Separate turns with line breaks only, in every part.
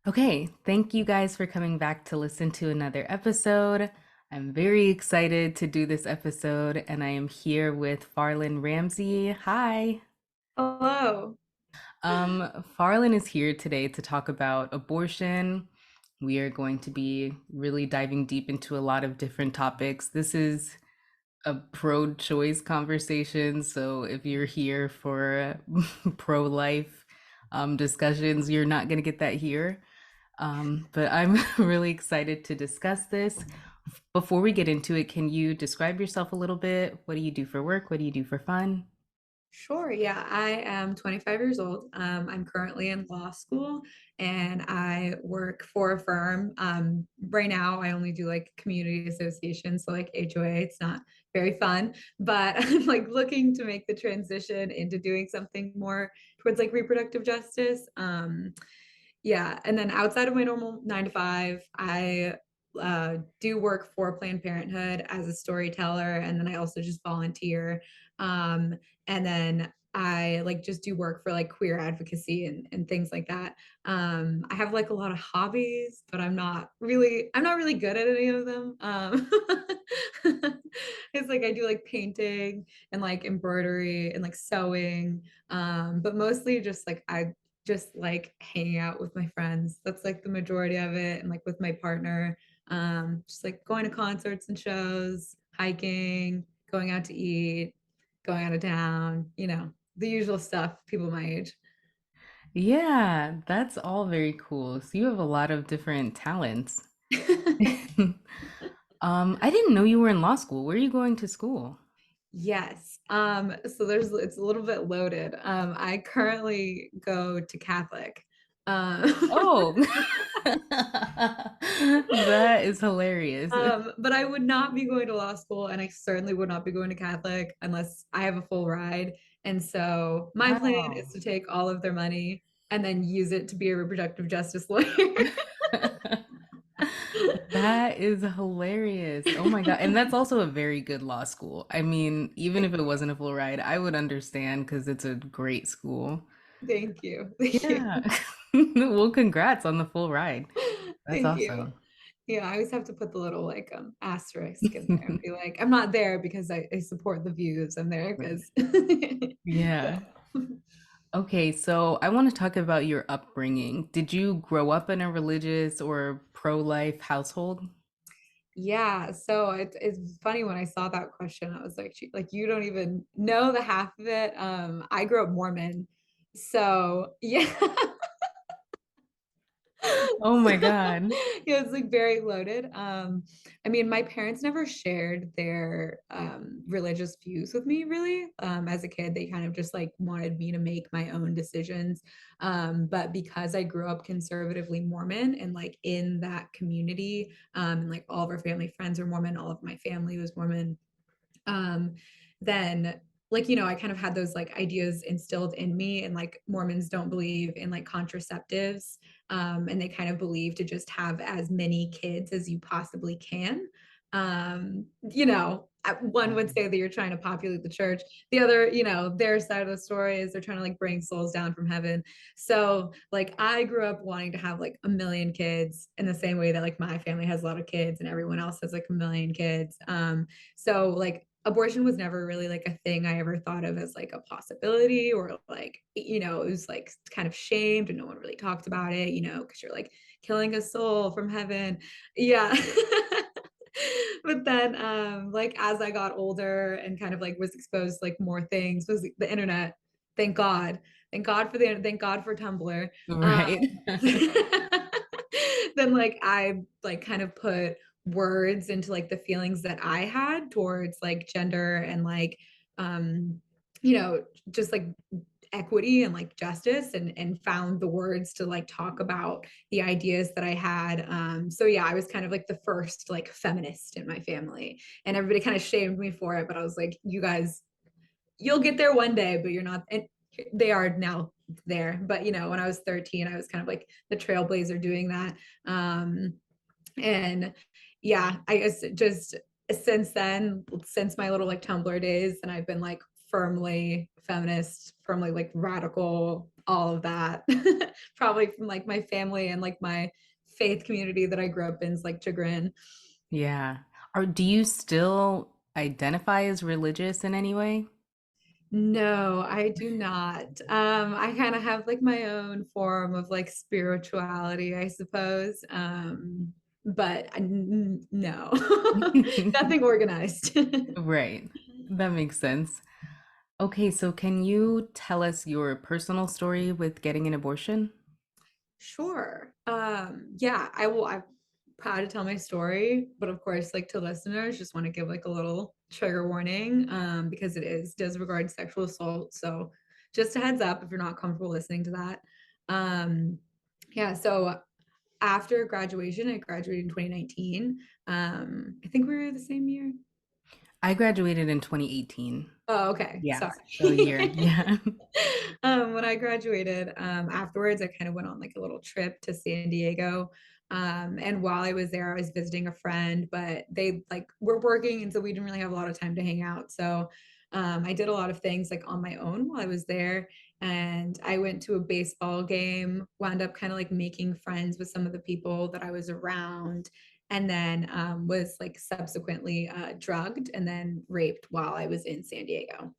Okay, thank you guys for coming back to listen to another episode. I'm very excited to do this episode, and I am here with Faerlan Ramsey. Hi.
Hello.
Faerlan is here today to talk about abortion. We are going to be really diving deep into a lot of different topics. This is a pro-choice conversation, so if you're here for pro-life discussions, you're not going to get that here. But I'm really excited to discuss this. Before we get into it, can you describe yourself a little bit? What do you do for work? What do you do for fun?
Sure. Yeah, I am 25 years old. I'm currently in law school and I work for a firm. Right now, I only do like community associations, so like HOA. It's not very fun, but I'm like looking to make the transition into doing something more towards like reproductive justice. Yeah, and then outside of my normal 9 to 5, I do work for Planned Parenthood as a storyteller, and then I also just volunteer. Um, and then I like just do work for like queer advocacy and things like that. I have like a lot of hobbies, but I'm not really good at any of them. It's like I do like painting and like embroidery and like sewing, but mostly just like I just like hanging out with my friends. That's like the majority of it, and like with my partner, just like going to concerts and shows, hiking, going out to eat, going out of town, the usual stuff, people my age.
Yeah, that's all very cool. So you have a lot of different talents. I didn't know you were in law school. Where are you going to school?
Yes. So it's a little bit loaded. I currently go to Catholic. Um,
Oh, that is hilarious.
but I would not be going to law school, and I certainly would not be going to Catholic unless I have a full ride. And so my plan is
Wow.
to take all of their money and then use it to be a reproductive justice lawyer.
That is hilarious. Oh my God. And that's also a very good law school. I mean, even if it wasn't a full ride, I would understand because it's a great school.
Thank you. Thank you.
Yeah. Well, congrats on the full ride. That's
Thank you.
awesome.
Yeah, I always have to put the little like asterisk in there and be like, I'm not there because I support the views. I'm there because
Yeah.
yeah.
Okay, so I want to talk about your upbringing. Did you grow up in a religious or pro-life household?
Yeah, so it's funny when I saw that question, I was like, like you don't even know the half of it. I grew up Mormon, so yeah.
Oh my God.
Yeah, it's like very loaded. I mean, my parents never shared their religious views with me really. As a kid, they kind of just like wanted me to make my own decisions. But because I grew up conservatively Mormon and like in that community, and like all of our family friends are Mormon, all of my family was Mormon, um, then like I kind of had those like ideas instilled in me, and like Mormons don't believe in like contraceptives, and they kind of believe to just have as many kids as you possibly can. One would say that you're trying to populate the church. The other, their side of the story is they're trying to like bring souls down from heaven. So like I grew up wanting to have like a million kids in the same way that like my family has a lot of kids and everyone else has like a million kids. So like abortion was never really like a thing I ever thought of as like a possibility, or like, it was like kind of shamed and no one really talked about it, because you're like killing a soul from heaven. Yeah. But then like as I got older and kind of like was exposed to like more things, was the internet. Thank God. Thank God for Tumblr. Um,
Right.
then like I like kind of put words into like the feelings that I had towards like gender and like um just like equity and like justice, and found the words to like talk about the ideas that I had. So yeah, I was kind of like the first like feminist in my family, and everybody kind of shamed me for it, but I was like, you guys, you'll get there one day, but you're not. And they are now there. But when I was 13, I was kind of like the trailblazer doing that. And yeah, I guess just since then, since my little like Tumblr days, and I've been like firmly feminist, firmly like radical all of that. Probably from like my family and like my faith community that I grew up in is like chagrin.
Yeah. Or do you still identify as religious in any way?
No, I do not. I kind of have like my own form of like spirituality, I suppose. But no, nothing organized.
Right. That makes sense. Okay, so can you tell us your personal story with getting an abortion?
Sure. Yeah, I will. I'm proud to tell my story, but of course, like to listeners, just want to give like a little trigger warning, because does regard sexual assault. So just a heads up if you're not comfortable listening to that. Um, yeah, so after graduation, I graduated in 2019. I think we were the same year.
I graduated in 2018.
Oh, okay.
Yeah,
Sorry.
so a year. Yeah.
When I graduated, afterwards, I kind of went on like a little trip to San Diego. And while I was there, I was visiting a friend, but they like were working, and so we didn't really have a lot of time to hang out. So I did a lot of things like on my own while I was there. And I went to a baseball game, wound up kind of like making friends with some of the people that I was around, and then was like subsequently drugged and then raped while I was in San Diego.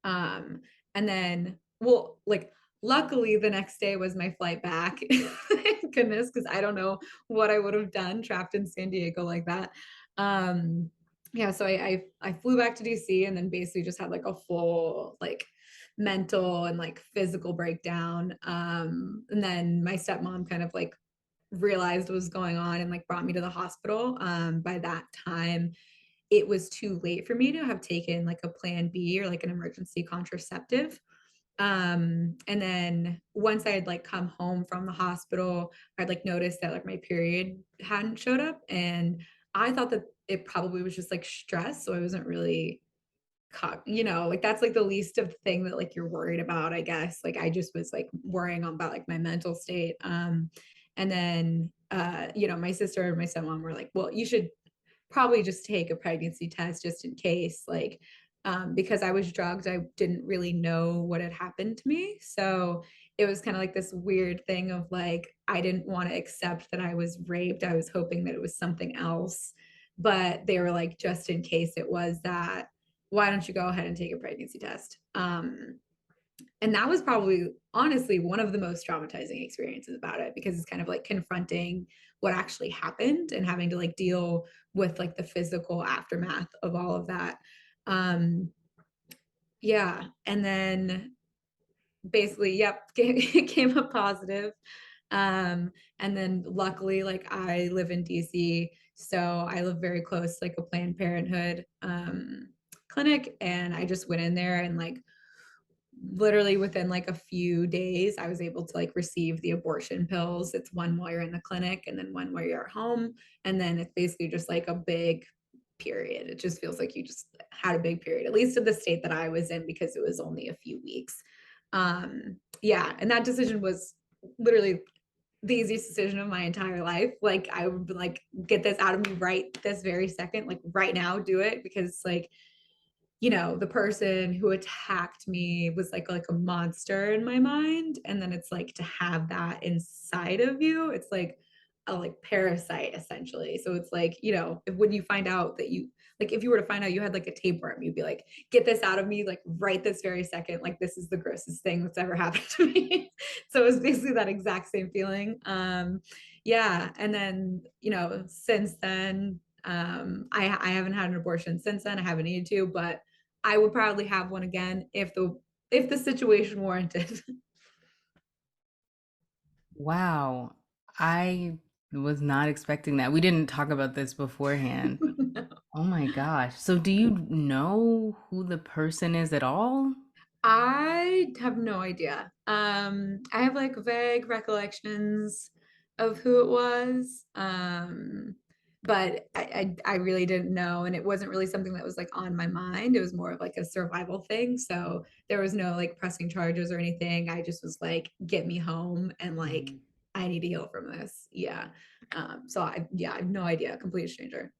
Um, and then, well, like, luckily the next day was my flight back. Thank goodness, because I don't know what I would have done trapped in San Diego like that. Um, yeah, so I flew back to DC and then basically just had like a full like mental and like physical breakdown. And then my stepmom kind of like realized what was going on and like brought me to the hospital. By that time, it was too late for me to have taken like a plan B or like an emergency contraceptive. And then once I had like come home from the hospital, I'd like noticed that like my period hadn't showed up. And I thought that it probably was just like stress. So I wasn't really like that's like the least of the thing that like you're worried about, I guess. Like I just was like worrying about like my mental state. And then my sister and my stepmom were like, well, you should probably just take a pregnancy test just in case, like, because I was drugged, I didn't really know what had happened to me. So it was kind of like this weird thing of like, I didn't want to accept that I was raped. I was hoping that it was something else. But they were like, just in case it was that, why don't you go ahead and take a pregnancy test? And that was probably honestly one of the most traumatizing experiences about it, because it's kind of like confronting what actually happened and having to like deal with like the physical aftermath of all of that. um yeah, and then basically, yep, it came up positive. And then luckily, like I live in DC, so I live very close like a Planned Parenthood clinic, and I just went in there and like literally within like a few days I was able to like receive the abortion pills. It's one while you're in the clinic and then one while you're at home, and then it's basically just like a big period. It just feels like you just had a big period, at least in the state that I was in, because it was only a few weeks. Yeah, and that decision was literally the easiest decision of my entire life. Like I would be like, get this out of me right this very second, like right now, do it, because like, the person who attacked me was like a monster in my mind. And then it's like to have that inside of you, it's like a like parasite essentially. So it's like, when you find out that you, like if you were to find out you had like a tapeworm, you'd be like, get this out of me like right this very second. Like this is the grossest thing that's ever happened to me. So it was basically that exact same feeling. Yeah. And then, since then, I haven't had an abortion since then. I haven't needed to, but I would probably have one again if the situation warranted.
Wow. I was not expecting that. We didn't talk about this beforehand. Oh my gosh. So do you know who the person is at all?
I have no idea. I have like vague recollections of who it was. But I really didn't know, and it wasn't really something that was like on my mind. It was more of like a survival thing. So there was no like pressing charges or anything. I just was like, get me home, and like
Mhm.
I need to heal from this. Yeah. So I have no idea. Complete stranger.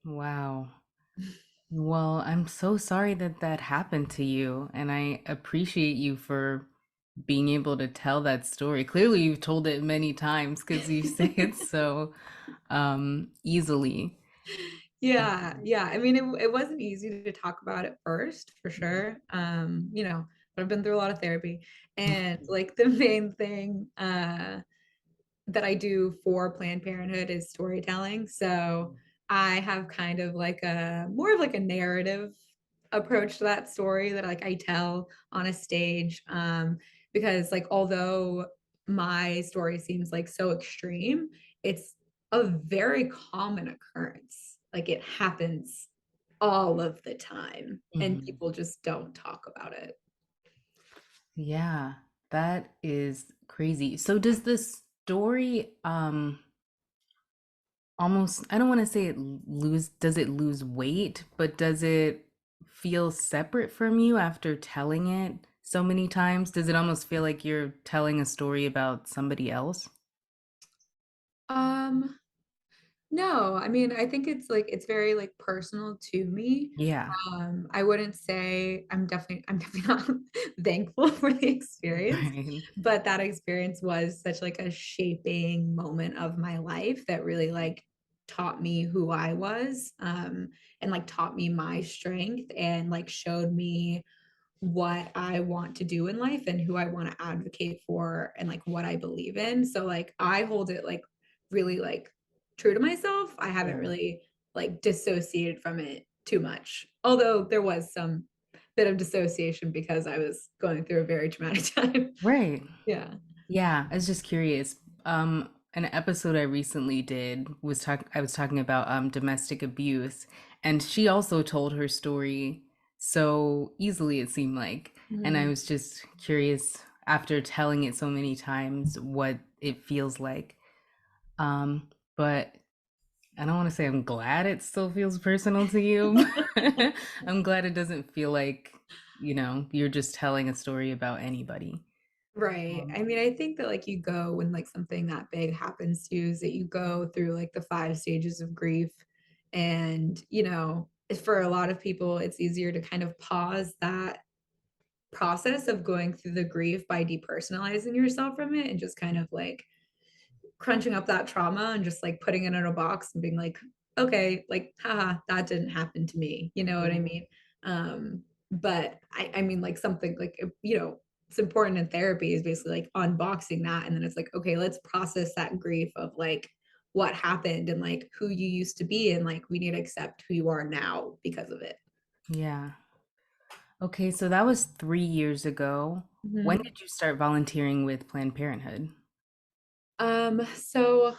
Wow. Well, I'm so sorry that that happened to you, and I appreciate you for being able to tell that story. Clearly, you've told it many times because you say it so easily.
Yeah, yeah. I mean, it wasn't easy to talk about at first, for sure. But I've been through a lot of therapy. And like the main thing that I do for Planned Parenthood is storytelling. So I have kind of like a more of like a narrative approach to that story that like I tell on a stage. Because like although my story seems like so extreme, it's a very common occurrence. Like it happens all of the time, and
Mhm.
people just don't talk about it.
Yeah, that is crazy. So does the story almost, I don't want to say it does it lose weight, but does it feel separate from you after telling it so many times? Does it almost feel like you're telling a story about somebody else?
Um, no, I mean, I think it's like it's very like personal to me.
Yeah.
I wouldn't say I'm definitely not thankful for the experience,
Right.
but that experience was such like a shaping moment of my life that really like taught me who I was, and like taught me my strength and like showed me what I want to do in life and who I want to advocate for and like what I believe in. So like I hold it like really like true to myself. I haven't
Yeah.
really like dissociated from it too much. Although there was some bit of dissociation because I was going through a very traumatic time.
Right.
Yeah.
Yeah, I was just curious. An episode I recently did was I was talking about domestic abuse, and she also told her story so easily it seemed like. And I
Mhm.
was just curious after telling it so many times what it feels like. But I don't want to say I'm glad it still feels personal to you. But I'm glad it doesn't feel like, you're just telling a story about anybody.
Right.
Um,
I mean, I think that like you go when like something that big happens to you is that you go through like the five stages of grief. And, for a lot of people, it's easier to kind of pause that process of going through the grief by depersonalizing yourself from it and just kind of like crunching up that trauma and just like putting it in a box and being like, okay, like, haha, that didn't happen to me. You know what I
yeah.
mean? But I mean, like something like, it's important in therapy is basically like unboxing that. And then it's like, okay, let's process that grief of like what happened and like who you used to be. And like, we need to accept who you are now because of it.
Yeah. Okay, so that was 3 years ago. When
Mhm.
did you start volunteering with Planned Parenthood?
So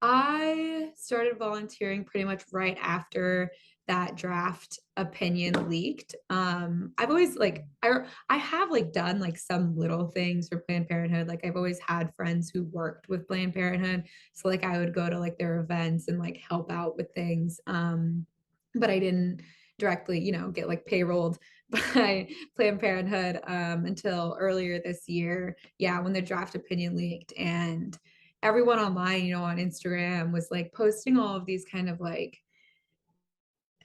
I started volunteering pretty much right after that draft opinion leaked. I've always like I have like done like some little things for Planned Parenthood. Like I've always had friends who worked with Planned Parenthood, so like I would go to like their events and like help out with things. But I didn't directly, get like payrolled by Planned Parenthood until earlier this year. Yeah, when the draft opinion leaked and everyone online, on Instagram was like posting all of these kind of like,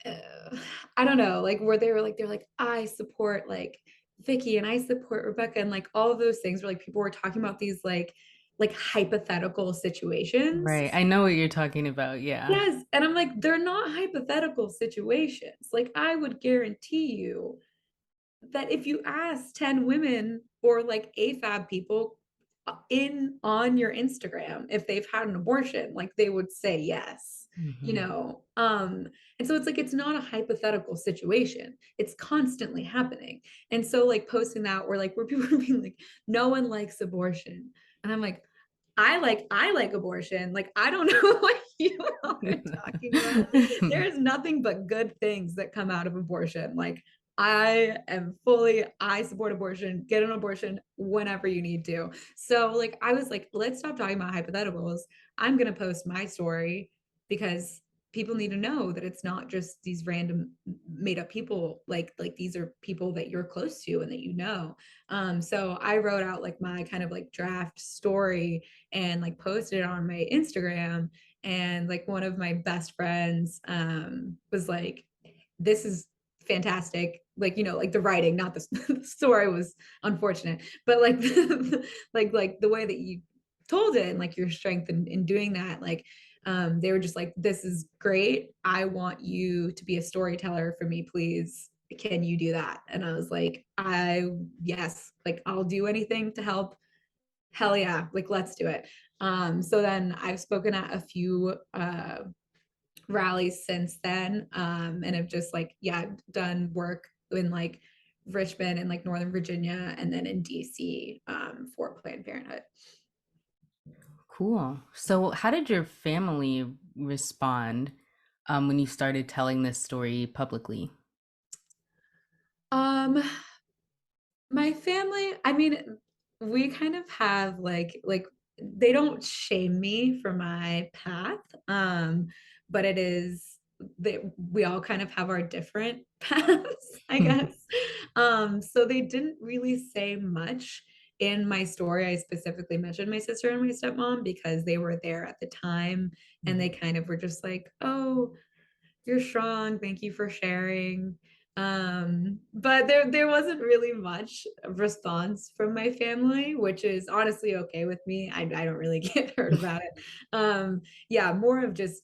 uh, I don't know, like where they're like, I support like Vicky and I support Rebecca and like all of those things where like people were talking about these like hypothetical situations.
Right, I know what you're talking about. Yeah.
Yes. And I'm like, they're not hypothetical situations. Like I would guarantee you that if you ask 10 women or like AFAB people in on your Instagram if they've had an abortion, like they would say yes, you
Hmm.
know. And so it's like it's not a hypothetical situation. It's constantly happening. And so like posting that or like where people are being like, no one likes abortion. And I'm like, I like abortion. Like I don't know what you all are talking about. There's nothing but good things that come out of abortion. Like I support abortion. Get an abortion whenever you need to. So like I was like, let's stop talking about hypotheticals. I'm gonna post my story because people need to know that it's not just these random made up people. Like these are people that you're close to and that you know. So I wrote out like my kind of like draft story and like posted it on my Instagram. And like one of my best friends was like, this is fantastic. Like, like the writing, not the, the story was unfortunate, but like, like the way that you told it and like your strength in doing that, like, they were just like, this is great. I want you to be a storyteller for me, please. Can you do that? And I was like, yes, like I'll do anything to help. Hell yeah, like let's do it. So then I've spoken at a few rallies since then, and have just like, yeah, done work in like Richmond and like Northern Virginia, and then in DC, for Planned Parenthood.
Cool. So, how did your family respond when you started telling this story publicly?
Um, My family, I mean, we kind of have like they don't shame me for my path. But it is that we all kind of have our different paths, I guess. So they didn't really say much in my story. I specifically mentioned my sister and my stepmom because they were there at the time, and they kind of were just like, "Oh, you're strong. Thank you for sharing." But there wasn't really much response from my family, which is honestly okay with me. I don't really get hurt about it. Yeah, more of just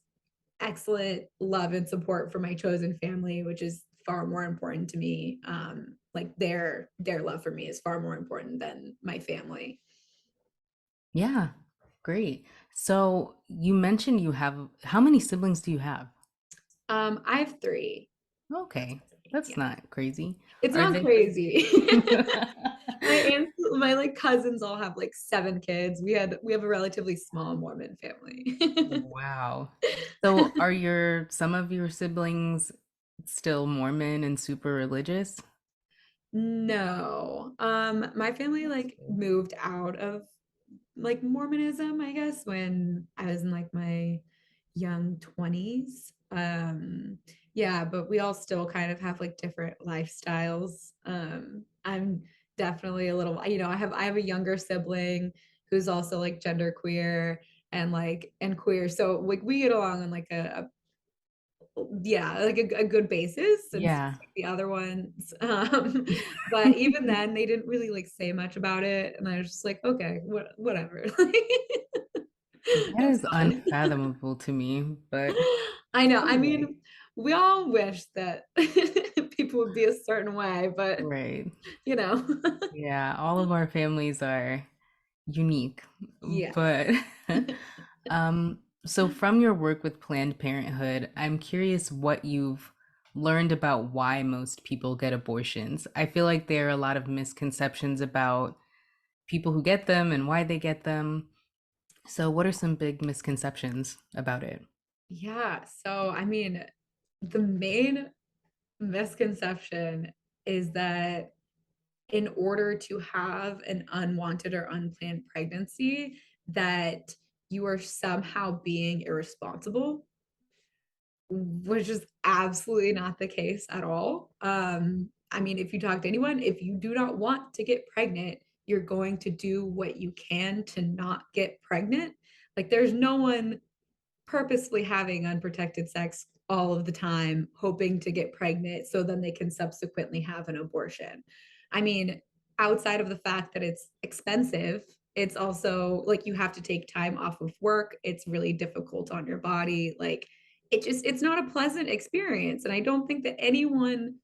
excellent love and support for my chosen family, which is far more important to me. Like their love for me is far more important than my family.
Yeah, great. So, you mentioned you have, how many siblings do you have?
I have three.
Okay, that's
Yeah,
not crazy.
it's
Are
not
they?
crazy. My aunts, my like cousins all have like seven kids. We have a relatively small Mormon family.
Wow. So, are some of your siblings still Mormon and super religious?
No. My family like moved out of like Mormonism, I guess, when I was in like my young 20s. Yeah, but we all still kind of have like different lifestyles. I'm definitely a little, I have a younger sibling who's also like gender queer and queer. So like we get along on like yeah, like a good basis, since
Yeah.
like the other ones. But even then they didn't really like say much about it, and I was just like, okay, whatever.
That
That's
is
fun.
unfathomable to me, but
I know. I
anyway,
mean, we all wish that people would be a certain way, but
right.
you know.
Yeah, all of our families are unique.
Yes.
But so from your work with Planned Parenthood, I'm curious what you've learned about why most people get abortions. I feel like there are a lot of misconceptions about people who get them and why they get them. So what are some big misconceptions about it?
Yeah. So, I mean, the main misconception is that in order to have an unwanted or unplanned pregnancy, that you are somehow being irresponsible, which is absolutely not the case at all. I mean, if you talk to anyone, if you do not want to get pregnant, you're going to do what you can to not get pregnant. Like, there's no one purposefully having unprotected sex all of the time, hoping to get pregnant so then they can subsequently have an abortion. I mean, outside of the fact that it's expensive, it's also like you have to take time off of work. It's really difficult on your body. Like, it's not a pleasant experience. And I don't think that anyone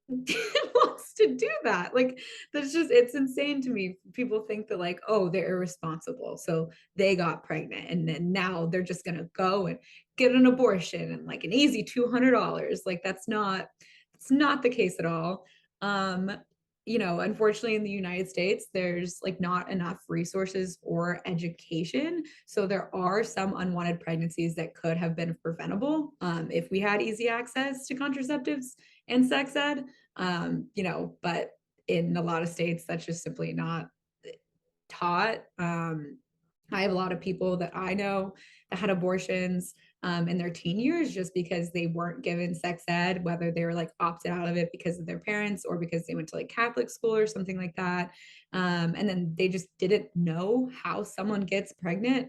wants to do that. Like, it's insane to me. People think that like, oh, they're irresponsible. So they got pregnant and then now they're just gonna go and get an abortion and like an easy $200. Like it's not the case at all. Um, Unfortunately in the United States, there's like not enough resources or education. So there are some unwanted pregnancies that could have been preventable, if we had easy access to contraceptives and sex ed. But in a lot of states, that's just simply not taught. I have a lot of people that I know that had abortions in their teen years just because they weren't given sex ed, whether they were like opted out of it because of their parents or because they went to like Catholic school or something like that. And then they just didn't know how someone gets pregnant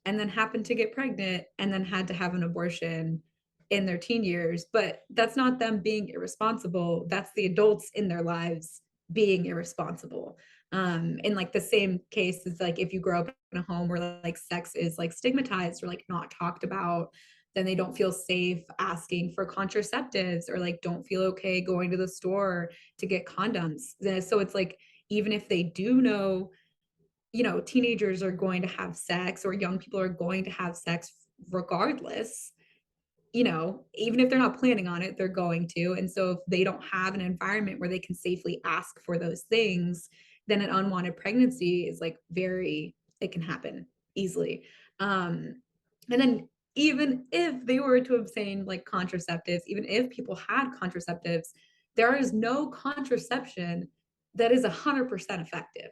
and then happened to get pregnant and then had to have an abortion in their teen years, but that's not them being irresponsible. That's the adults in their lives being irresponsible. In like the same case is like if you grow up in a home where like sex is like stigmatized or like not talked about, then they don't feel safe asking for contraceptives or like don't feel okay going to the store to get condoms. So it's like even if they do know, you know, teenagers are going to have sex or young people are going to have sex regardless, you know, even if they're not planning on it, they're going to. And so if they don't have an environment where they can safely ask for those things, then an unwanted pregnancy is like very, it can happen easily. And then even if they were to obtain like contraceptives, even if people had contraceptives, there is no contraception that is 100% effective.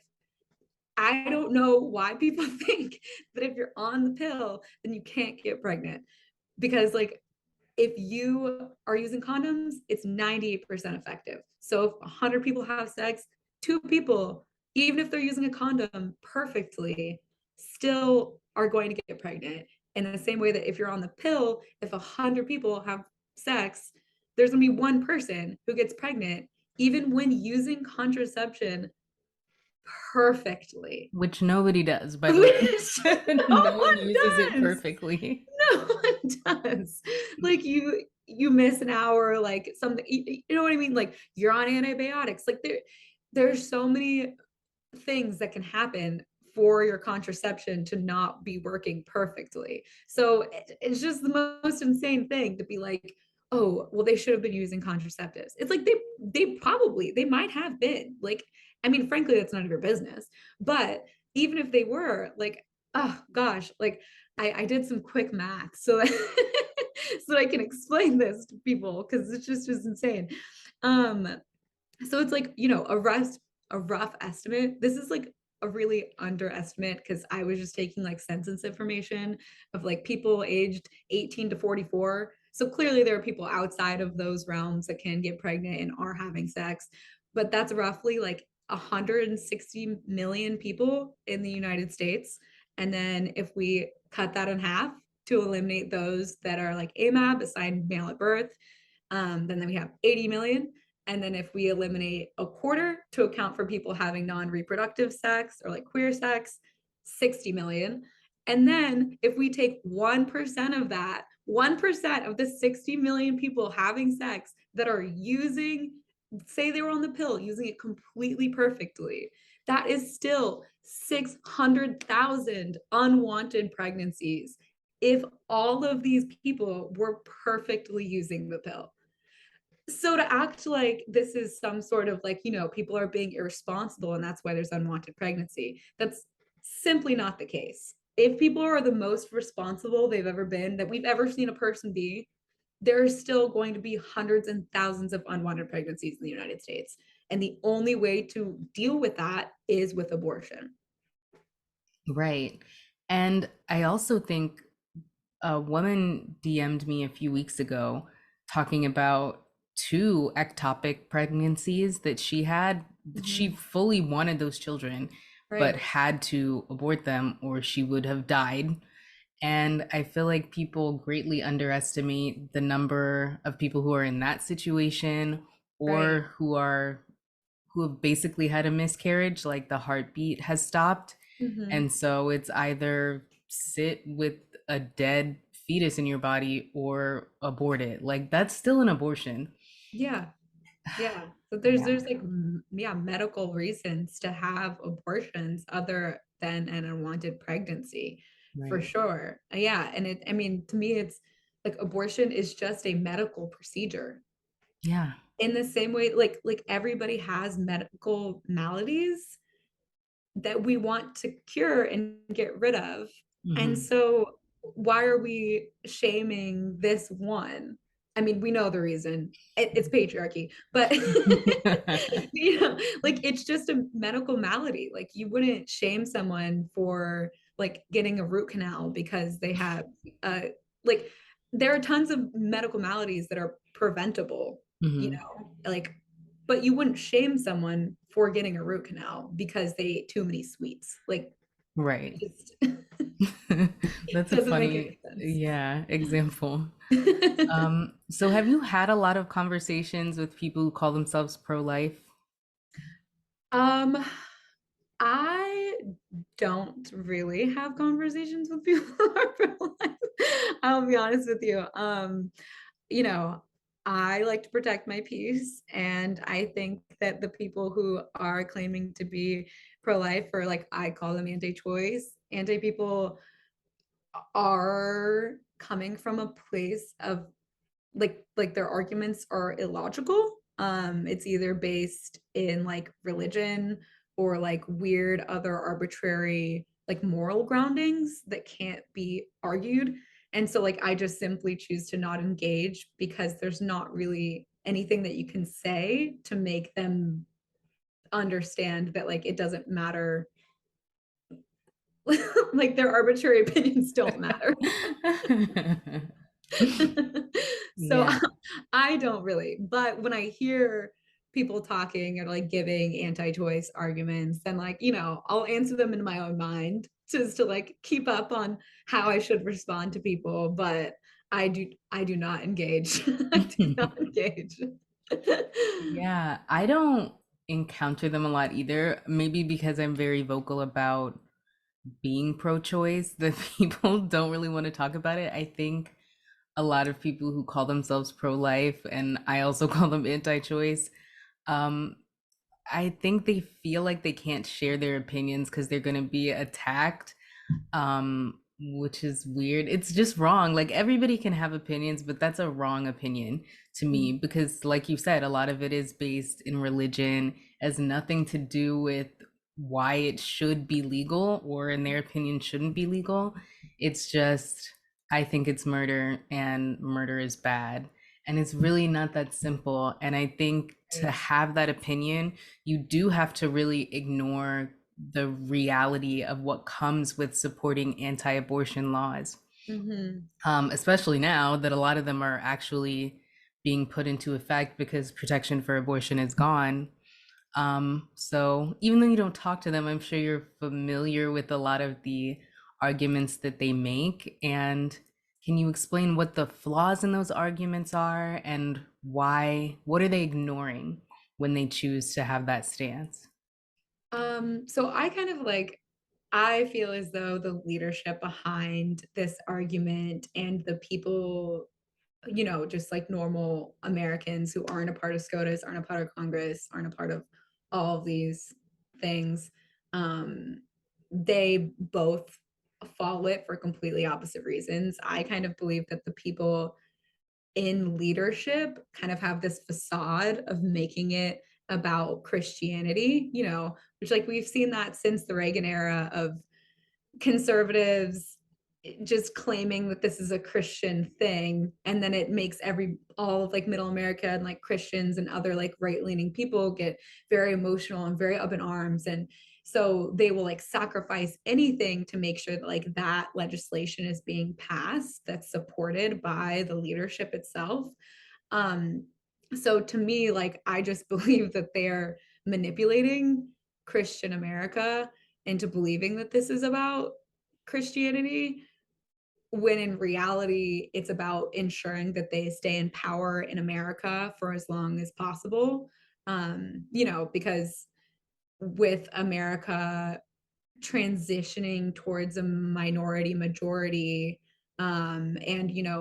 I don't know why people think that if you're on the pill, then you can't get pregnant. Because like if you are using condoms, it's 98% effective. So if 100 people have sex, two people, even if they're using a condom perfectly, still are going to get pregnant. In the same way that if you're on the pill, if 100 people have sex, there's going to be one person who gets pregnant, even when using contraception perfectly.
Which nobody does, by the way.
Which no
No one uses it
one does.
perfectly.
No one does. Like you miss an hour, like something, you know what I mean? Like you're on antibiotics. Like there's so many things that can happen for your contraception to not be working perfectly. So it's just the most insane thing to be like, oh, well, they should have been using contraceptives. It's like they might have been. Like, I mean, frankly, that's none of your business. But even if they were, like, oh gosh, like I did some quick math so that so that I can explain this to people because it's just insane. Um, so it's like, you know, a rough estimate. This is like a really underestimate because I was just taking like census information of like people aged 18 to 44. So clearly there are people outside of those realms that can get pregnant and are having sex, but that's roughly like 160 million people in the United States. And then if we cut that in half to eliminate those that are like AMAB, assigned male at birth, then we have 80 million. And then if we eliminate a quarter to account for people having non-reproductive sex or like queer sex, 60 million. And then if we take 1% of that, 1% of the 60 million people having sex that are using, say they were on the pill, using it completely perfectly, that is still 600,000 unwanted pregnancies if all of these people were perfectly using the pill. So to act like this is some sort of like, you know, people are being irresponsible and that's why there's unwanted pregnancy, that's simply not the case. If people are the most responsible they've ever been, that we've ever seen a person be, there's still going to be hundreds and thousands of unwanted pregnancies in the United States. And the only way to deal with that is with abortion.
Right. And I also think a woman DM'd me a few weeks ago talking about two ectopic pregnancies that she had. She
Mhm.
fully wanted those children, but
Right.
had to abort them or she would have died. And I feel like people greatly underestimate the number of people who are in that situation
Right.
or who have basically had a miscarriage, like the heartbeat has stopped.
Mhm.
And so it's either sit with a dead fetus in your body or abort it. Like that's still an abortion.
Yeah. Yeah. So
Yeah,
there's like yeah, medical reasons to have abortions other than an unwanted pregnancy for
right.
sure. Yeah, and I mean to me it's like abortion is just a medical procedure.
Yeah.
In the same way like everybody has medical maladies that we want to cure and get rid of. And
Hmm.
so why are we shaming this one? I mean, we know the reason. It's patriarchy, but you know, like it's just a medical malady. Like you wouldn't shame someone for like getting a root canal because they have uh like there are tons of medical maladies that are preventable, you
Hmm.
know, like but you wouldn't shame someone for getting a root canal because they ate too many sweets. Like
Right.
it just
That's a
doesn't make any
funny,
sense.
yeah, example. So have you had a lot of conversations with people who call themselves pro-life?
Um, I don't really have conversations with people who are pro-life. I'll be honest with you. You know, I like to protect my peace, and I think that the people who are claiming to be pro-life, or like I call them anti-choice, anti-people, are coming from a place of like their arguments are illogical. It's either based in like religion or like weird other arbitrary like moral groundings that can't be argued. And so like I just simply choose to not engage because there's not really anything that you can say to make them understand that like it doesn't matter. Like their arbitrary opinions don't matter. So
Yeah.
I don't really, but when I hear people talking or like giving anti-choice arguments, then like, I'll answer them in my own mind just to like keep up on how I should respond to people, but I do not engage. I do not engage.
Yeah, I don't encounter them a lot either. Maybe because I'm very vocal about being pro-choice, that people don't really want to talk about it. I think a lot of people who call themselves pro-life, and I also call them anti-choice, um, I think they feel like they can't share their opinions because they're going to be attacked, which is weird. It's just wrong. Like everybody can have opinions, but that's a wrong opinion to me because, like you said, a lot of it is based in religion, has nothing to do with why it should be legal or, in their opinion, shouldn't be legal. It's just, I think it's murder and murder is bad. And it's really not that simple. And I think to have that opinion, you do have to really ignore the reality of what comes with supporting anti-abortion laws,
Mm-hmm.
especially now that a lot of them are actually being put into effect because protection for abortion is gone. So even though you don't talk to them, I'm sure you're familiar with a lot of the arguments that they make. And can you explain what the flaws in those arguments are and why, what are they ignoring when they choose to have that stance?
So I kind of like, I feel as though the leadership behind this argument and the people, just like normal Americans who aren't a part of SCOTUS, aren't a part of Congress, aren't a part of all of these things, they both follow it for completely opposite reasons. I kind of believe that the people in leadership kind of have this facade of making it about Christianity, which like we've seen that since the Reagan era of conservatives just claiming that this is a Christian thing. And then it makes all of like middle America and like Christians and other like right leaning people get very emotional and very up in arms. And so they will like sacrifice anything to make sure that like that legislation is being passed that's supported by the leadership itself. Um, so to me, like, I just believe that they're manipulating Christian America into believing that this is about Christianity, when in reality, it's about ensuring that they stay in power in America for as long as possible. Because with America transitioning towards a minority majority, and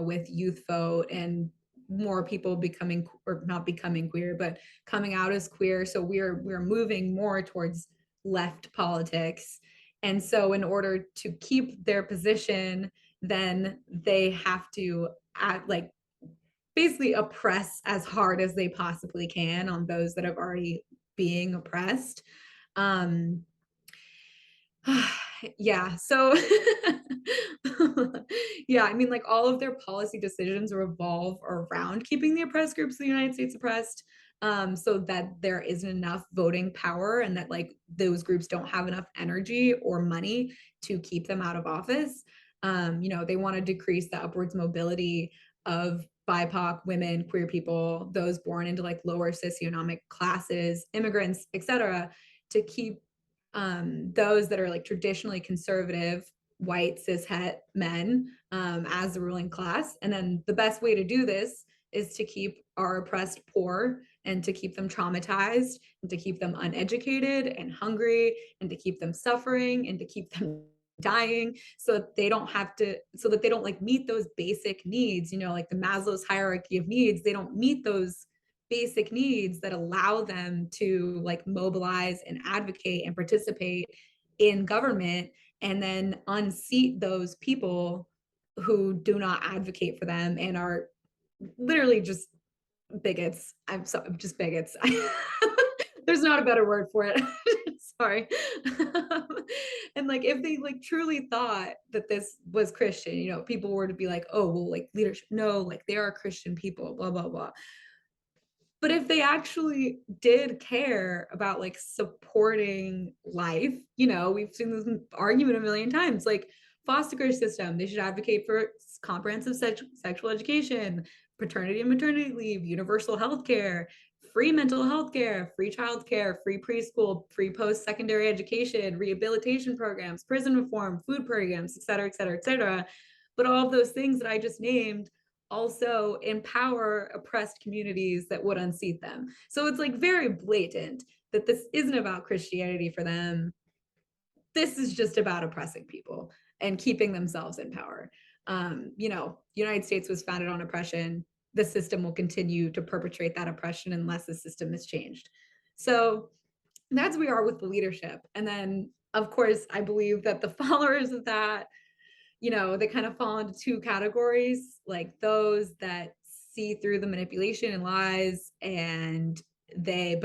with youth vote and more people becoming, or not becoming queer but coming out as queer, so we're moving more towards left politics. And so in order to keep their position, then they have to act like basically oppress as hard as they possibly can on those that have already being oppressed. um yeah, so yeah, I mean, like all of their policy decisions revolve around keeping the oppressed groups of the United States oppressed, so that there isn't enough voting power and that like those groups don't have enough energy or money to keep them out of office. They want to decrease the upwards mobility of BIPOC women, queer people, those born into like lower socioeconomic classes, immigrants, etc., to keep those that are like traditionally conservative white cishet men as the ruling class. And then the best way to do this is to keep our oppressed poor and to keep them traumatized and to keep them uneducated and hungry and to keep them suffering and to keep them dying so that they don't have to, so that they don't like meet those basic needs, you know, like the Maslow's hierarchy of needs. They don't meet those basic needs that allow them to like mobilize and advocate and participate in government, and then unseat those people who do not advocate for them and are literally just bigots. I'm sorry, just bigots. There's not a better word for it. Sorry. And like if they like truly thought that this was Christian, you know, people were to be like, oh, well, like leadership, no, like they are Christian people, blah, blah, blah. But if they actually did care about like supporting life, you know, we've seen this argument a million times, like foster care system, they should advocate for comprehensive sexual education, paternity and maternity leave, universal health care, free mental health care, free childcare, free preschool, free post-secondary education, rehabilitation programs, prison reform, food programs, et cetera, et cetera, et cetera. But all of those things that I just named also empower oppressed communities that would unseat them. So it's like very blatant that this isn't about Christianity for them. This is just about oppressing people and keeping themselves in power. You know, the United States was founded on oppression. The system will continue to perpetrate that oppression unless the system is changed. So that's where we are with the leadership. And then, of course, I believe that the followers of that, you know, they kind of fall into two categories, like those that see through the manipulation and lies, and they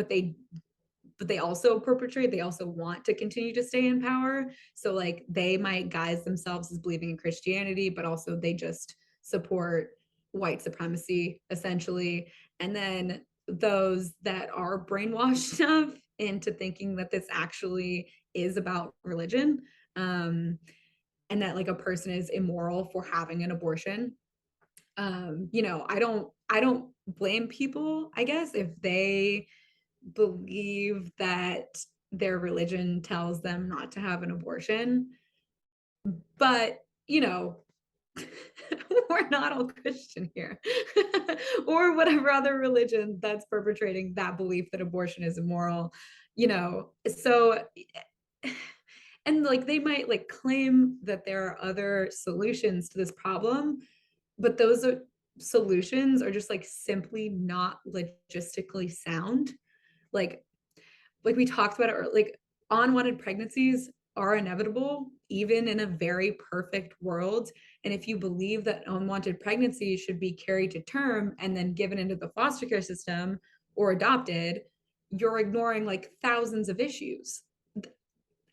also perpetrate, they also want to continue to stay in power. So like they might guise themselves as believing in Christianity, but also they just support white supremacy essentially. And then those that are brainwashed enough into thinking that this actually is about religion, and that like a person is immoral for having an abortion. You know, I don't blame people, I guess, if they believe that their religion tells them not to have an abortion. But, you know, we're not all Christian here. Or whatever other religion that's perpetrating that belief that abortion is immoral, you know. So and like they might like claim that there are other solutions to this problem, but those are solutions are just like simply not logistically sound. like like we talked about it, like unwanted pregnancies are inevitable even in a very perfect world. And if you believe that unwanted pregnancy should be carried to term and then given into the foster care system or adopted, you're ignoring like thousands of issues.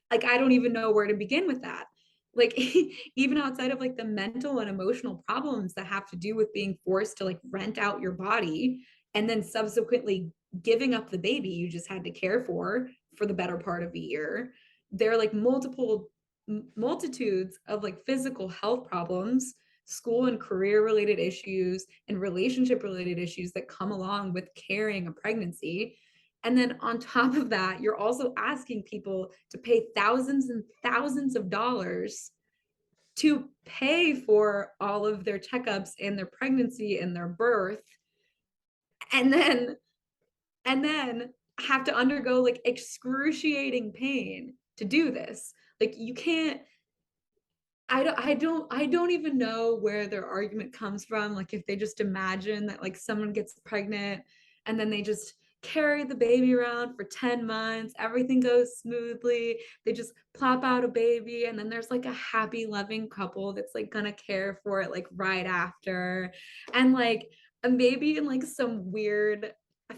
Like I don't even know where to begin with that. Like even outside of like the mental and emotional problems that have to do with being forced to like rent out your body and then subsequently giving up the baby you just had to care for the better part of a year, there are like multitudes of like physical health problems, school and career related issues, and relationship related issues that come along with carrying a pregnancy. And then on top of that, you're also asking people to pay thousands and thousands of dollars to pay for all of their checkups and their pregnancy and their birth, and then have to undergo like excruciating pain to do this. Like you can't, I don't even know where their argument comes from. Like if they just imagine that like someone gets pregnant and then they just carry the baby around for 10 months, everything goes smoothly, they just plop out a baby, and then there's like a happy loving couple that's like gonna care for it like right after. And like maybe in like some weird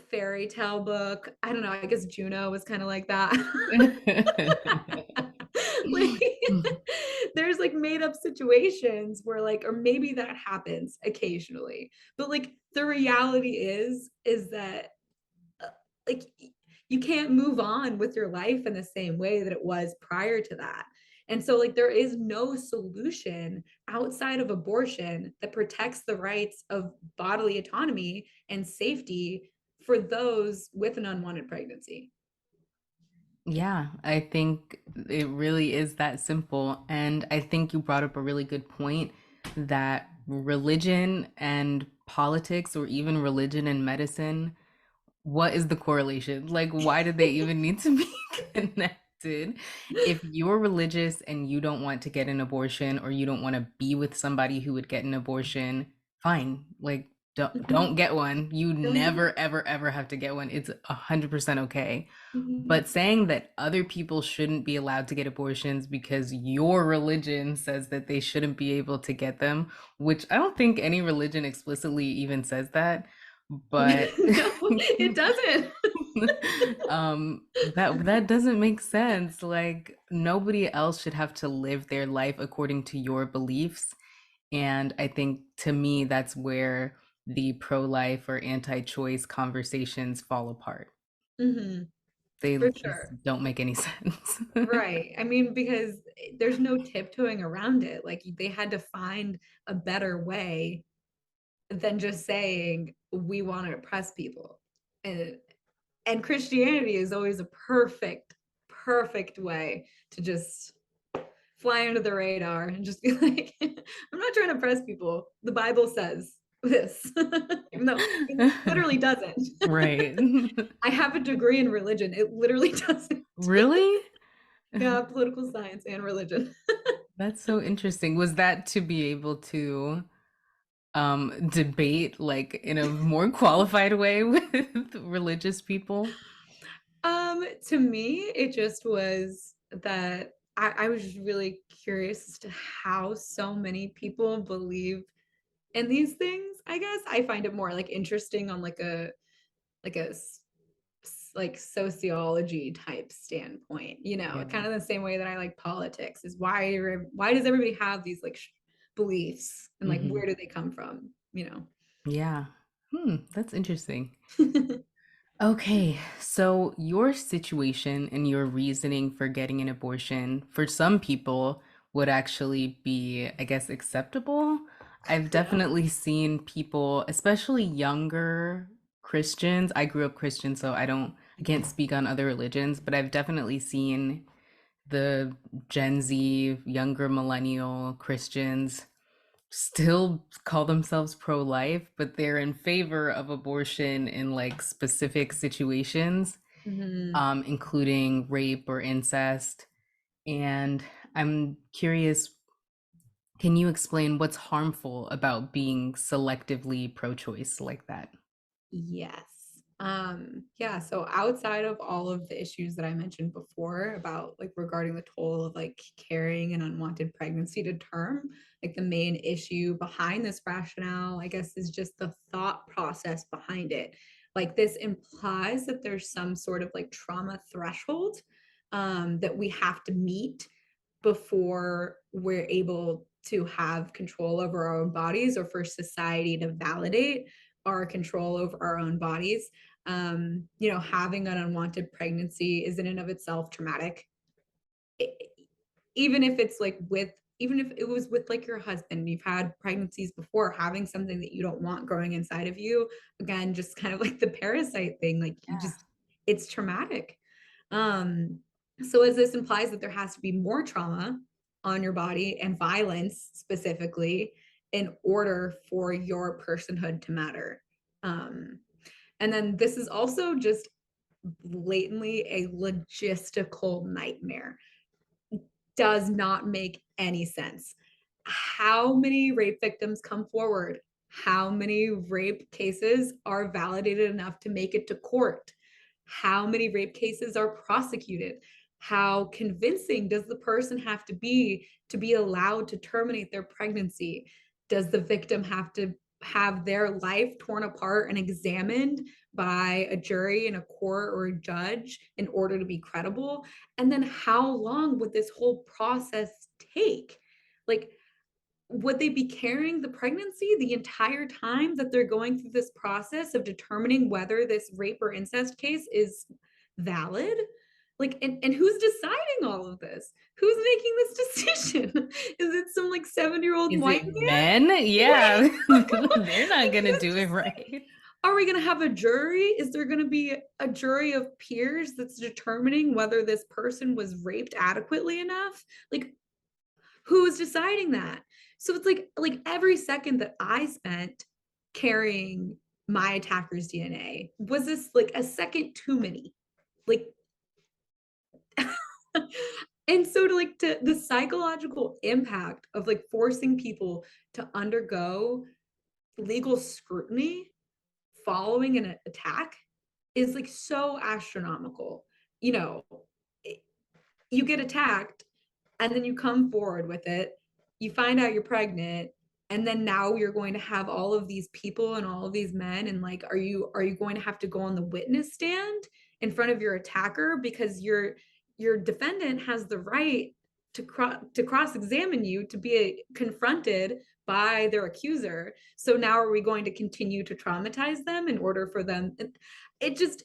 fairy tale book, I don't know, I guess Juno was kind of like that. Like there's like made up situations where like, or maybe that happens occasionally, but like the reality is that uh, like you can't move on with your life in the same way that it was prior to that. And so like there is no solution outside of abortion that protects the rights of bodily autonomy and safety for those with an unwanted pregnancy.
Yeah, I think it really is that simple. And I think you brought up a really good point that religion and politics, or even religion and medicine, what is the correlation? Like, why do they even need to be connected? If you're religious and you don't want to get an abortion, or you don't want to be with somebody who would get an abortion, fine. Like, don't
Mhm.
get one. You
Don't do
never, ever, ever have to get one. It's 100% okay.
it. Mhm.
But saying that other people shouldn't be allowed to get abortions because your religion says that they shouldn't be able to get them, which I don't think any religion explicitly even says that, but
No, it doesn't.
that doesn't make sense. Like, nobody else should have to live their life according to your beliefs. And I think, to me, that's where the pro-life or anti-choice conversations fall apart.
Mhm.
They
For sure.
just don't make any sense.
Right. I mean, because there's no tiptoeing around it. Like they had to find a better way than just saying we want to oppress people. And and Christianity is always a perfect way to just fly under the radar and just be like, I'm not trying to oppress people. The Bible says this. Even though it literally doesn't.
Right.
I have a degree in religion. It literally doesn't.
Really?
Yeah, political science and religion.
That's so interesting. Was that to be able to debate like in a more qualified way with religious people?
To me, it just was that I was just really curious as to how so many people believe in these things. I guess I find it more like interesting on like a like sociology type standpoint,
Yeah.
kind of the same way that I like politics is why does everybody have these like beliefs and like
Hmm.
where do they come from?
Yeah. That's interesting. Okay, so your situation and your reasoning for getting an abortion for some people would actually be, I guess, acceptable. I've
Yeah.
definitely seen people, especially younger Christians. I grew up Christian, so I can't speak on other religions, but I've definitely seen the Gen Z, younger millennial Christians still call themselves pro-life, but they're in favor of abortion in like specific situations,
Mhm.
including rape or incest. And I'm curious, can you explain what's harmful about being selectively pro-choice like that?
Yes. Yeah, so outside of all of the issues that I mentioned before about like regarding the toll of like carrying an unwanted pregnancy to term, like the main issue behind this rationale, I guess, is just the thought process behind it. Like this implies that there's some sort of like trauma threshold that we have to meet before we're able to have control over our own bodies or for society to validate our control over our own bodies. Having an unwanted pregnancy is in and of itself traumatic. It, even if it's like even if it was with like your husband, you've had pregnancies before, having something that you don't want growing inside of you, again, just kind of like the parasite thing, like it's traumatic. Um, so as this implies that there has to be more trauma on your body and violence specifically in order for your personhood to matter. Um, and then this is also just blatantly a logistical nightmare. Does not make any sense. How many rape victims come forward? How many rape cases are validated enough to make it to court? How many rape cases are prosecuted? How convincing does the person have to be allowed to terminate their pregnancy? Does the victim have to have their life torn apart and examined by a jury and a court or a judge in order to be credible? And then how long would this whole process take? Like, would they be carrying the pregnancy the entire time that they're going through this process of determining whether this rape or incest case is valid? Like, and who's deciding all of this? Who's making this decision? Is it some like 7-year-old
Is
white
it
man?
men?
Right?
Yeah. They're not
Like
gonna
who's
do it
just like
right.
Are we going to have a jury? Is there going to be a jury of peers that's determining whether this person was raped adequately enough? Like, who is deciding that? So it's like every second that I spent carrying my attacker's DNA was this like a second too many. Like and so to the psychological impact of like forcing people to undergo legal scrutiny following an attack is like so astronomical. You know, you get attacked and then you come forward with it, you find out you're pregnant, and then now you're going to have all of these people and all of these men, and like are you going to have to go on the witness stand in front of your attacker because your defendant has the right to cross-examine you, to be confronted by their accuser. So now are we going to continue to traumatize them in order for them? It just,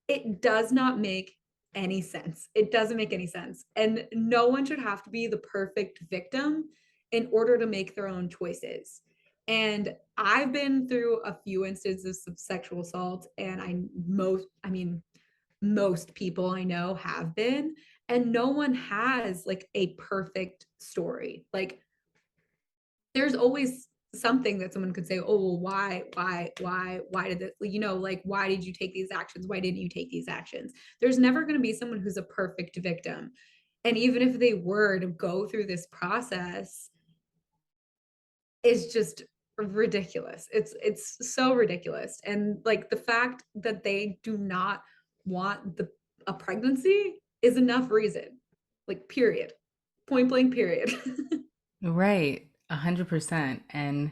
it does not make any sense. It doesn't make any sense. And no one should have to be the perfect victim in order to make their own choices. And I've been through a few instances of sexual assault, and I mean, most people I know have been, and no one has like a perfect story. Like there's always something that someone could say, oh well, why did this, like why did you take these actions, why didn't you take these actions? There's never going to be someone who's a perfect victim. And even if they were to go through this process, it's just ridiculous. It's so ridiculous. And like the fact that they do not want the a pregnancy is enough reason, like period, point blank period.
Right, 100%. And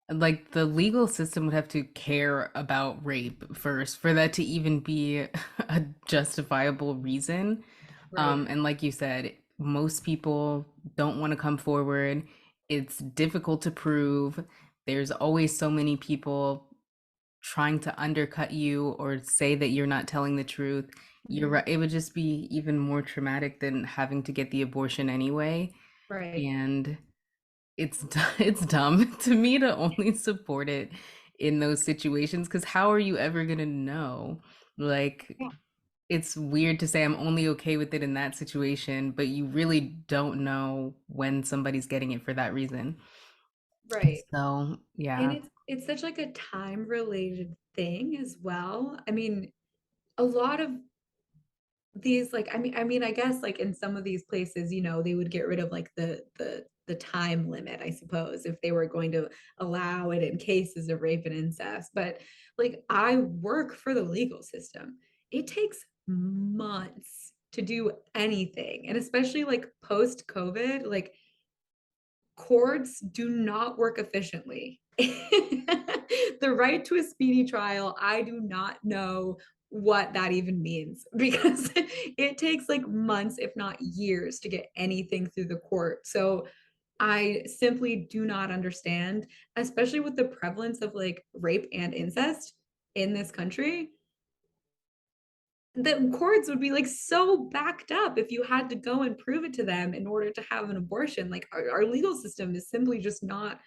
like the legal system would have to care about rape first for that to even be a justifiable reason.
Right.
And like you said, most people don't want to come forward. It's difficult to prove. There's always so many people trying to undercut you or say that you're not telling the truth. You're
Mhm.
right. It would just be even more traumatic than having to get the abortion anyway.
Right.
And it's dumb to me to only support it in those situations because how are you ever gonna know? Like,
Yeah.
it's weird to say I'm only okay with it in that situation, but you really don't know when somebody's getting it for that reason.
Right.
So,
And
yeah.
it's such like a time related thing as well. I mean, a lot of these like I mean I guess like in some of these places, they would get rid of like the time limit, I suppose, if they were going to allow it in cases of rape and incest. But like I work for the legal system. It takes months to do anything. And especially like post COVID, like courts do not work efficiently. The right to a speedy trial, I do not know what that even means because it takes like months, if not years, to get anything through the court. So I simply do not understand, especially with the prevalence of like rape and incest in this country, the courts would be like so backed up if you had to go and prove it to them in order to have an abortion. Like our legal system is simply just not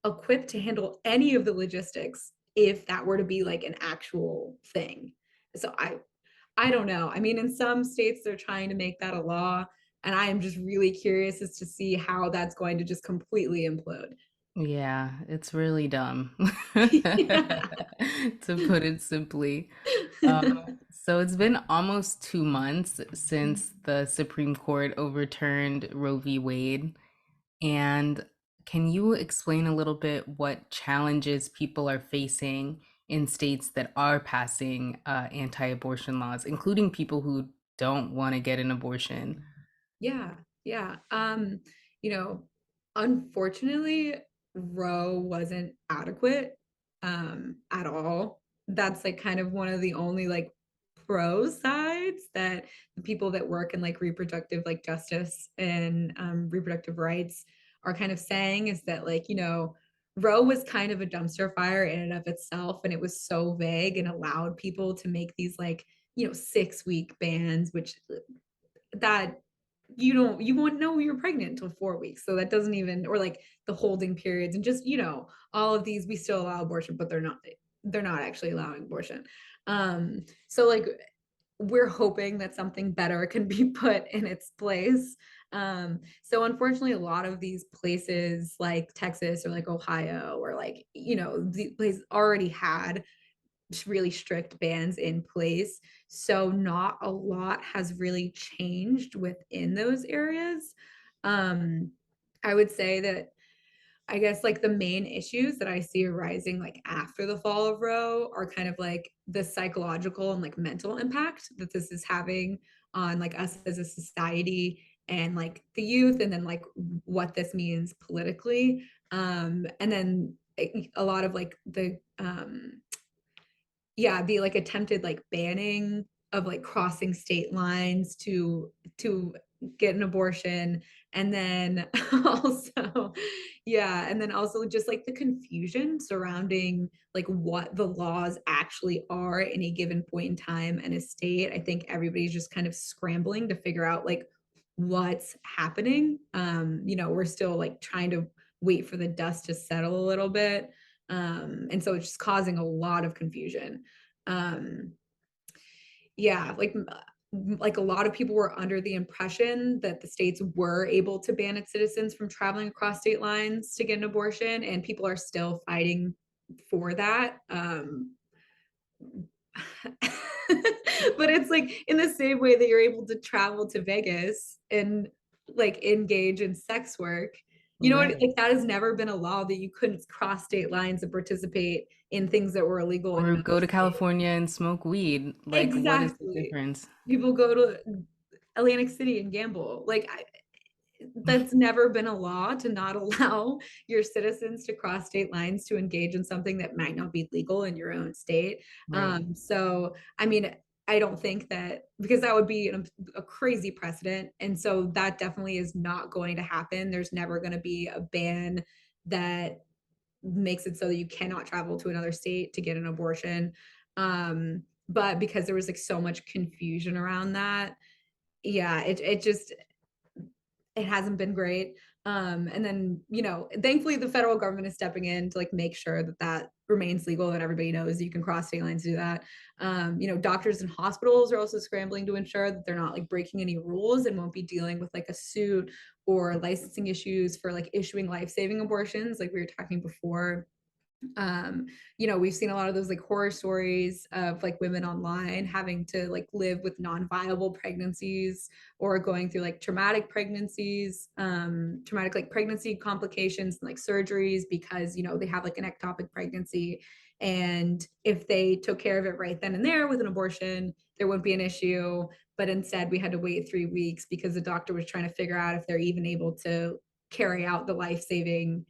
equipped to handle any of the logistics if that were to be like an actual thing. So I don't know. I mean, in some states they're trying to make that a law, and I am just really curious as to see how that's going to just completely implode.
Yeah, it's really dumb,
Yeah.
to put it simply. So it's been almost 2 months since the Supreme Court overturned Roe v. Wade. And can you explain a little bit what challenges people are facing in states that are passing anti-abortion laws, including people who don't want to get an abortion?
Yeah, yeah. You know, unfortunately, Roe wasn't adequate at all. That's like kind of one of the only like pro sides that the people that work in like reproductive like justice and reproductive rights are kind of saying, is that like, Roe was kind of a dumpster fire in and of itself, and it was so vague and allowed people to make these like, 6-week bans, which that you won't know you're pregnant until 4 weeks. So that doesn't even, or like the holding periods and just, all of these, we still allow abortion, but they're not. they're not actually allowing abortion. So like we're hoping that something better can be put in its place. So unfortunately, a lot of these places like Texas or like Ohio or like, the place already had really strict bans in place. So not a lot has really changed within those areas. Um, I would say that I guess like the main issues that I see arising like after the fall of Roe are kind of like the psychological and like mental impact that this is having on like us as a society and like the youth, and then like what this means politically. And then a lot of like the like attempted like banning of like crossing state lines to get an abortion, and then also and then also just like the confusion surrounding like what the laws actually are at any given point in time and a state. I think everybody's just kind of scrambling to figure out like what's happening. We're still like trying to wait for the dust to settle a little bit, and so it's just causing a lot of confusion. um yeah like a lot of people were under the impression that the states were able to ban its citizens from traveling across state lines to get an abortion, and people are still fighting for that. But it's like in the same way that you're able to travel to Vegas and like engage in sex work,
Right.
like that has never been a law that you couldn't cross state lines and participate in things that were illegal in
Or
another
go to
state.
California and smoke weed. Like, what is the
Exactly.
difference?
People go to Atlantic City and gamble. That's never been a law to not allow your citizens to cross state lines to engage in something that might not be legal in your own state.
Right.
So, I mean, I don't think that, because that would be a crazy precedent. And so that definitely is not going to happen. There's never going to be a ban that makes it so that you cannot travel to another state to get an abortion. But because there was like so much confusion around that, it just it hasn't been great. And then, thankfully the federal government is stepping in to like make sure that that remains legal, that everybody knows you can cross state lines to do that. Doctors and hospitals are also scrambling to ensure that they're not like breaking any rules and won't be dealing with like a suit or licensing issues for like issuing life-saving abortions, like we were talking before. um we've seen a lot of those like horror stories of like women online having to like live with non-viable pregnancies or going through like traumatic pregnancies, traumatic like pregnancy complications and like surgeries because they have like an ectopic pregnancy, and if they took care of it right then and there with an abortion there wouldn't be an issue. But instead we had to wait 3 weeks because the doctor was trying to figure out if they're even able to carry out the life-saving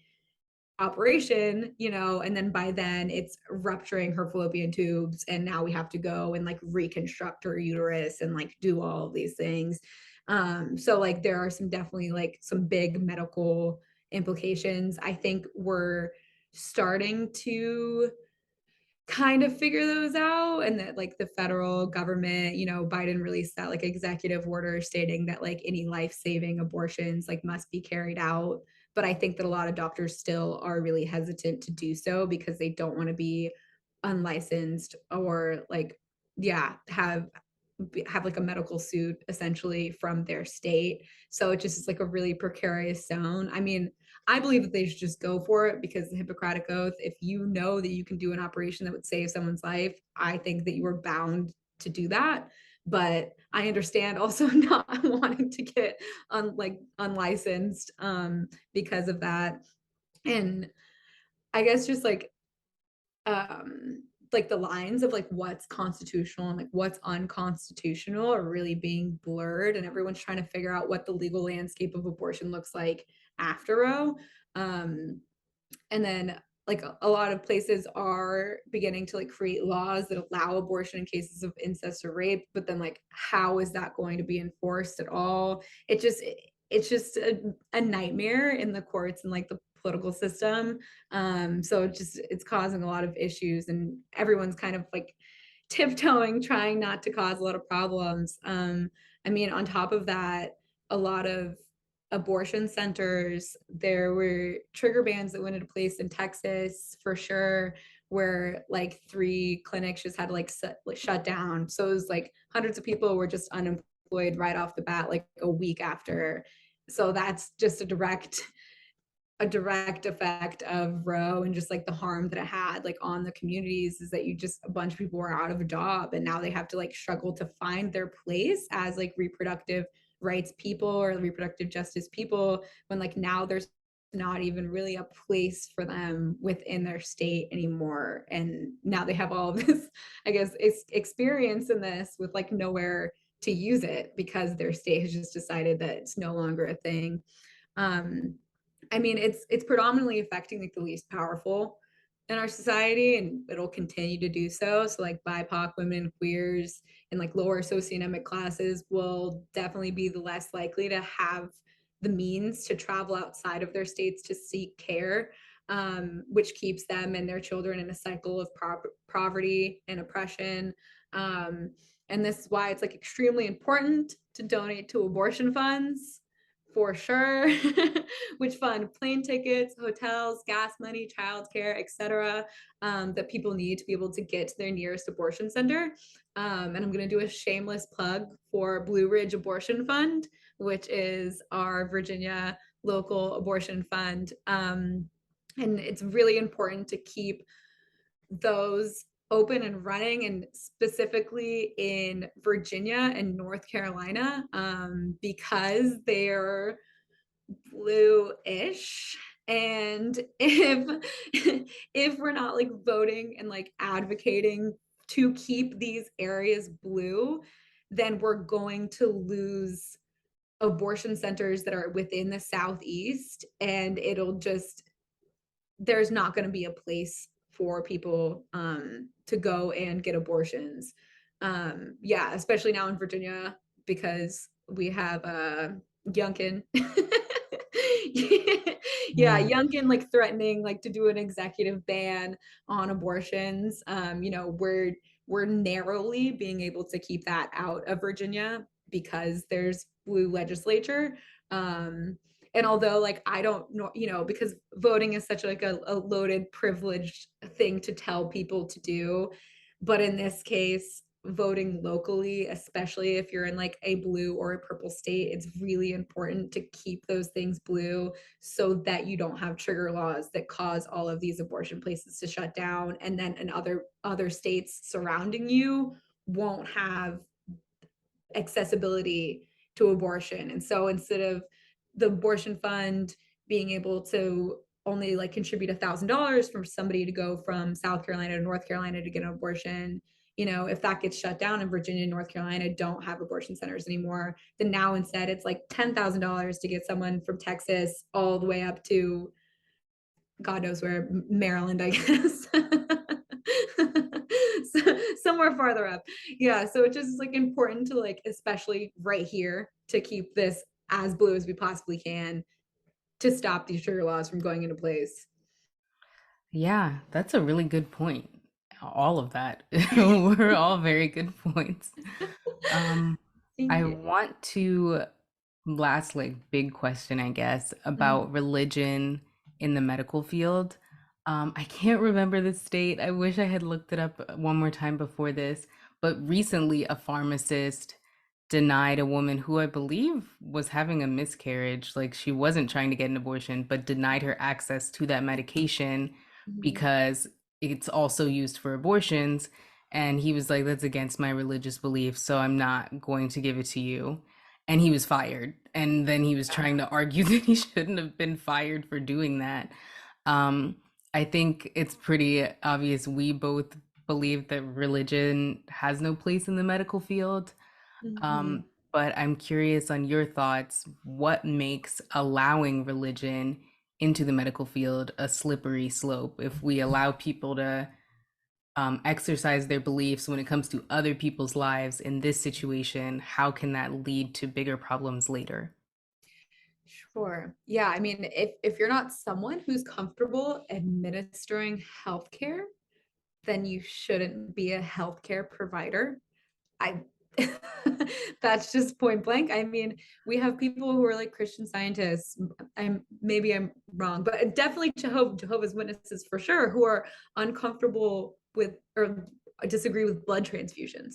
operation, and then by then it's rupturing her fallopian tubes, and now we have to go and like reconstruct her uterus and like do all of these things. So like there are some definitely like some big medical implications. I think we're starting to kind of figure those out, and that like the federal government, Biden released that like executive order stating that like any life-saving abortions like must be carried out. But I think that a lot of doctors still are really hesitant to do so because they don't want to be unlicensed or like have like a medical suit essentially from their state. So it just is like a really precarious zone. I mean, I believe that they should just go for it because the Hippocratic Oath, if you know that you can do an operation that would save someone's life, I think that you are bound to do that. But I understand also not wanting to get unlicensed because of that. And I guess just like the lines of like what's constitutional and like what's unconstitutional are really being blurred, and everyone's trying to figure out what the legal landscape of abortion looks like after Roe. um and then like a lot of places are beginning to like create laws that allow abortion in cases of incest or rape, but then like how is that going to be enforced at all? It's just a nightmare in the courts and like the political system. So it's causing a lot of issues, and everyone's kind of like tiptoeing, trying not to cause a lot of problems. I mean, on top of that, a lot of abortion centers, there were trigger bans that went into place in Texas for sure, where like 3 clinics just had to like shut down. So it was like hundreds of people were just unemployed right off the bat, like a week after. So that's just a direct effect of Roe and just like the harm that it had like on the communities is that you just a bunch of people were out of a job and now they have to like struggle to find their place as like reproductive rights people or reproductive justice people when like now there's not even really a place for them within their state anymore, and now they have all of this I guess experience in this with like nowhere to use it because their state has just decided that it's no longer a thing. um I mean, it's predominantly affecting like the least powerful in our society, and it'll continue to do so. So like BIPOC women, queers, and like lower socioeconomic classes will definitely be the less likely to have the means to travel outside of their states to seek care, which keeps them and their children in a cycle of poverty and oppression. Um, and this is why it's like extremely important to donate to abortion funds for sure, which fund plane tickets, hotels, gas money, childcare, etc., that people need to be able to get to their nearest abortion center. And I'm going to do a shameless plug for Blue Ridge Abortion Fund, which is our Virginia local abortion fund. And it's really important to keep those open and running, and specifically in Virginia and North Carolina, because they're blue-ish. And if we're not like voting and like advocating to keep these areas blue, then we're going to lose abortion centers that are within the southeast, and it'll just there's not going to be a place for people to go and get abortions. Yeah, especially now in Virginia because we have Youngkin. Yeah,
Yeah.
Youngkin like threatening like to do an executive ban on abortions. We're narrowly being able to keep that out of Virginia because there's blue legislature. And although like I don't know, because voting is such like a loaded privileged thing to tell people to do, but in this case voting locally, especially if you're in like a blue or a purple state, it's really important to keep those things blue so that you don't have trigger laws that cause all of these abortion places to shut down, and then in other states surrounding you won't have accessibility to abortion. And so instead of the abortion fund being able to only like contribute $1,000 for somebody to go from South Carolina to North Carolina to get an abortion, if that gets shut down and Virginia and North Carolina don't have abortion centers anymore, then now instead it's like $10,000 to get someone from Texas all the way up to God knows where, Maryland, I guess. So, somewhere farther up. Yeah. So it just is like important to like, especially right here, to keep this as blue as we possibly can to stop these trigger laws from going into place.
Yeah, that's a really good point. All of that were all very good points. Um,
Thank
I
you.
want to last like big question, I guess, about religion in the medical field. I can't remember the state. I wish I had looked it up one more time before this, but recently a pharmacist denied a woman who I believe was having a miscarriage, like she wasn't trying to get an abortion, but denied her access to that medication
Mhm.
because it's also used for abortions. And he was like, that's against my religious beliefs, so I'm not going to give it to you. And he was fired. And then he was trying to argue that he shouldn't have been fired for doing that. Um, I think it's pretty obvious we both believe that religion has no place in the medical field.
Mhm.
But I'm curious on your thoughts. What makes allowing religion into the medical field a slippery slope? If we allow people to exercise their beliefs when it comes to other people's lives in this situation, how can that lead to bigger problems later?
Sure. Yeah. I mean, if you're not someone who's comfortable administering healthcare, then you shouldn't be a healthcare provider. I That's just point blank. I mean, we have people who are like Christian scientists. Maybe I'm wrong, but definitely Jehovah's Witnesses for sure, who are uncomfortable with or disagree with blood transfusions.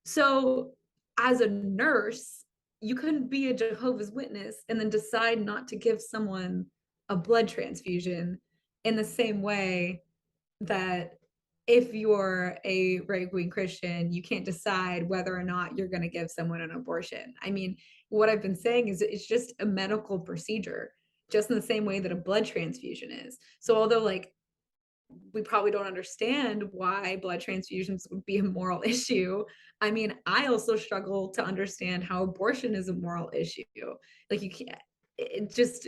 So, as a nurse, you couldn't be a Jehovah's Witness and then decide not to give someone a blood transfusion in the same way that if you're a right wing Christian, you can't decide whether or not you're going to give someone an abortion. I mean, what I've been saying is it's just a medical procedure, just in the same way that a blood transfusion is. So, although, like, we probably don't understand why blood transfusions would be a moral issue. I mean, I also struggle to understand how abortion is a moral issue. Like, you can't, it just,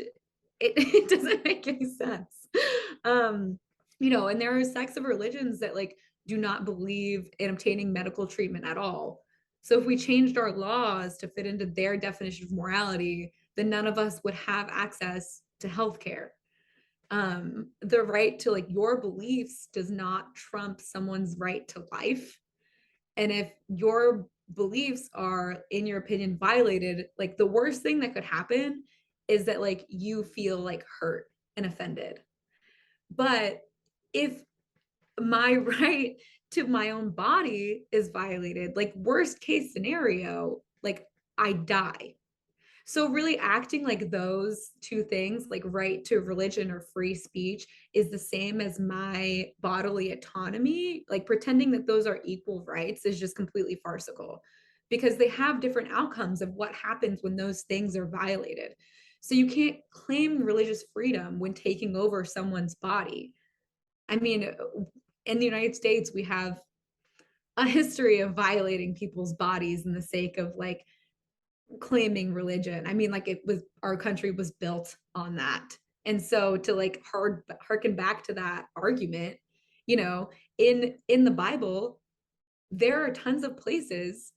it doesn't make any sense. Um, and there are sects of religions that like do not believe in obtaining medical treatment at all. So if we changed our laws to fit into their definition of morality, then none of us would have access to healthcare. The right to like your beliefs does not trump someone's right to life. And if your beliefs are, in your opinion, violated, like the worst thing that could happen is that like you feel like hurt and offended. But if my right to my own body is violated, like worst case scenario, like I die. So really acting like those two things, like right to religion or free speech, is the same as my bodily autonomy, like pretending that those are equal rights is just completely farcical because they have different outcomes of what happens when those things are violated. So you can't claim religious freedom when taking over someone's body. I mean, in the United States, we have a history of violating people's bodies in the sake of like claiming religion. I mean, like it was our country was built on that. And so to like harken back to that argument, you know, in the Bible, there are tons of places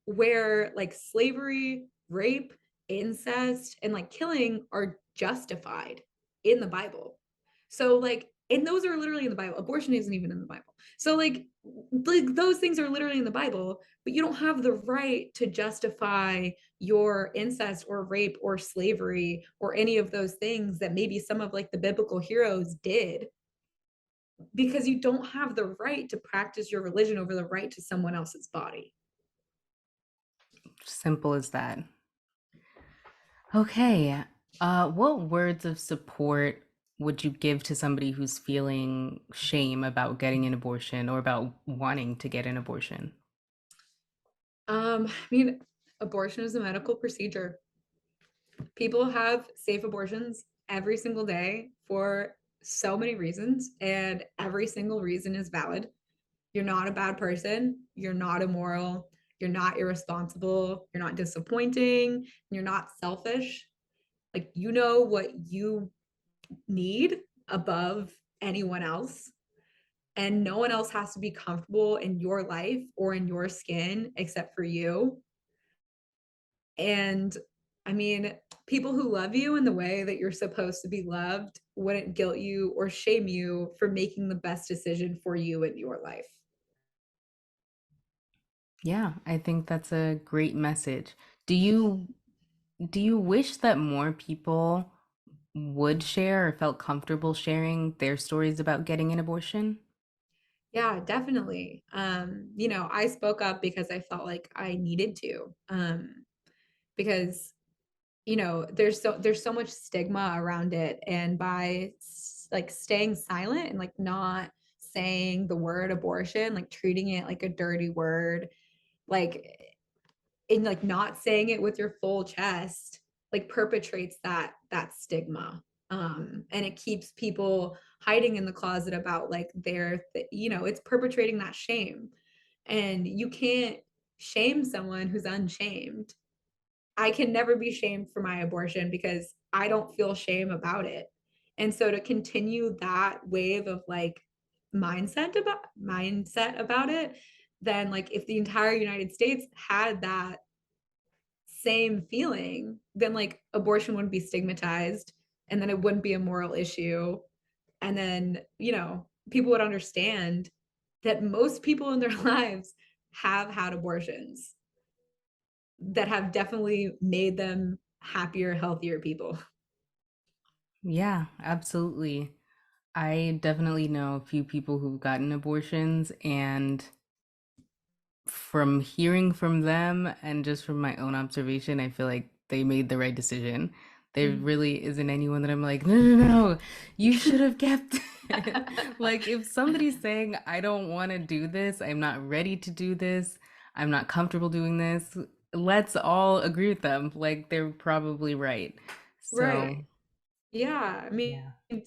where like slavery, rape, incest, and like killing are justified in the Bible. So like, and those are literally in the Bible. Abortion isn't even in the Bible. So like those things are literally in the Bible, but you don't have the right to justify your incest or rape or slavery or any of those things that maybe some of like the biblical heroes did because you don't have the right to practice your religion over the right to someone else's body.
Simple as that. Okay. What words of support would you give to somebody who's feeling shame about getting an abortion or about wanting to get an abortion?
I mean, abortion is a medical procedure. People have safe abortions every single day for so many reasons, and every single reason is valid. You're not a bad person. You're not immoral. You're not irresponsible. You're not disappointing. You're not selfish. Like, you know what you need above anyone else. And no one else has to be comfortable in your life or in your skin except for you. And I mean, people who love you in the way that you're supposed to be loved wouldn't guilt you or shame you for making the best decision for you in your life.
Yeah, I think that's a great message. Do you do you wish that more people would share or felt comfortable sharing their stories about getting an abortion?
Yeah, definitely. I spoke up because I felt like I needed to. Because there's so much stigma around it, and by like staying silent and like not saying the word abortion, like treating it like a dirty word, like and like not saying it with your full chest, like perpetrates that stigma. And it keeps people hiding in the closet about like it's perpetrating that shame. And you can't shame someone who's unshamed. I can never be shamed for my abortion because I don't feel shame about it. And so to continue that wave of like mindset about it, then like if the entire United States had that same feeling, then like abortion wouldn't be stigmatized, and then it wouldn't be a moral issue. And then, people would understand that most people in their lives have had abortions. that have definitely made them happier, healthier people.
Yeah, absolutely. I definitely know a few people who've gotten abortions, and from hearing from them and just from my own observation, I feel like they made the right decision. There
Mhm.
really isn't anyone that I'm like, no, no, no, you should have kept it. Like, if somebody's saying, I don't want to do this, I'm not ready to do this, I'm not comfortable doing this, let's all agree with them. Like, they're probably right.
Right.
So,
Yeah. I mean,
yeah.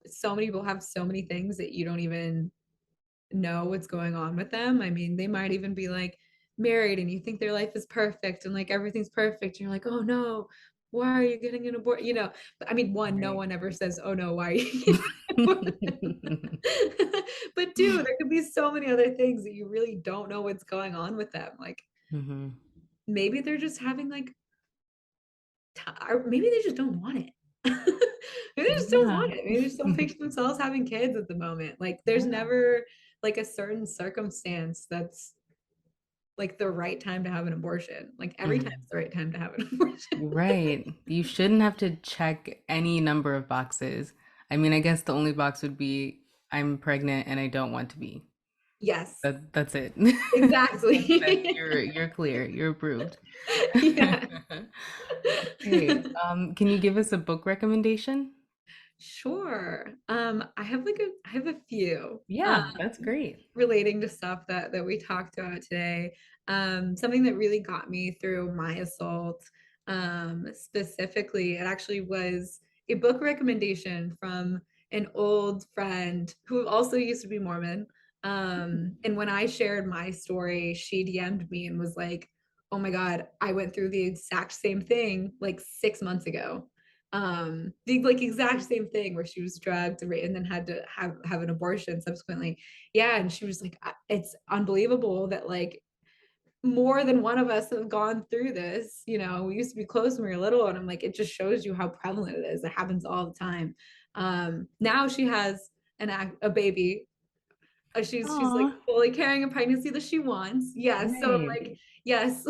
so many people have so many things that you don't even know what's going on with them. I mean, they might even be like married and you think their life is perfect and like everything's perfect. And you're like, oh no, why are you getting an abortion? You know, but I mean, one, no
Right.
one ever says, oh no, why are you getting an abortion? But two, there could be so many other things that you really don't know what's going on with them. Like
Hmm.
maybe they're just having like, or maybe they just don't want it. Maybe they just don't
Yeah.
want it. Maybe they just don't picture themselves having kids at the moment. Like there's
Yeah.
never like a certain circumstance that's like the right time to have an abortion. Like every time's
Mhm.
the right time to have an abortion.
Right. You shouldn't have to check any number of boxes. I mean, I guess the only box would be I'm pregnant and I don't want to be.
Yes,
That's it. Then
exactly.
you're clear. You're approved.
Yeah.
Okay. Can you give us a book recommendation?
Sure. I have a few.
Yeah, that's great.
Relating to stuff that we talked about today. Something that really got me through my assault, specifically, it actually was a book recommendation from an old friend who also used to be Mormon. And when I shared my story, she DM'd me and was like, "Oh my God, I went through the exact same thing like 6 months ago." The like exact same thing where she was drugged and then had to have an abortion subsequently. Yeah, and she was like, it's unbelievable that like more than one of us have gone through this. You know, we used to be close when we were little, and I'm like, it just shows you how prevalent it is. It happens all the time. Now she has a baby. She's like
Aw,
fully carrying a pregnancy that she wants. Yes, so I'm
right.
like, yes.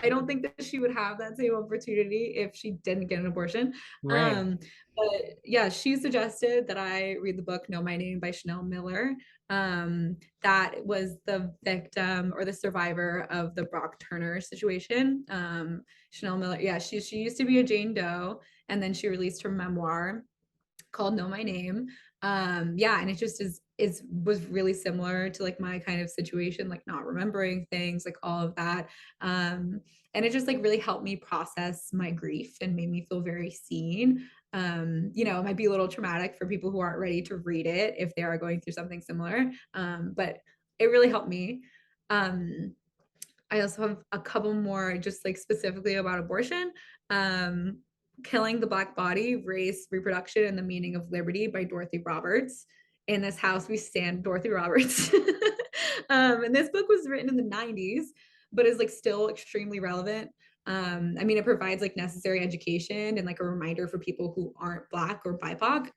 I don't think that she would have that same opportunity if she didn't get an abortion.
Right.
Um, but yeah, she suggested that I read the book Know My Name by Chanel Miller. That was the victim or the survivor of the Brock Turner situation. Chanel Miller, yeah, she used to be a Jane Doe, and then she released her memoir called Know My Name. Yeah, and it just is was really similar to like my kind of situation, like not remembering things, like all of that. And it just like really helped me process my grief and made me feel very seen. You know, it might be a little traumatic for people who aren't ready to read it if they are going through something similar. But it really helped me. Um, I also have a couple more just like specifically about abortion. Um, Killing the Black Body, Race, Reproduction, and the Meaning of Liberty by Dorothy Roberts. In this house, we stand Dorothy Roberts. And this book was written in the 90s, but is like still extremely relevant. I mean, it provides like necessary education and like a reminder for people who aren't Black or BIPOC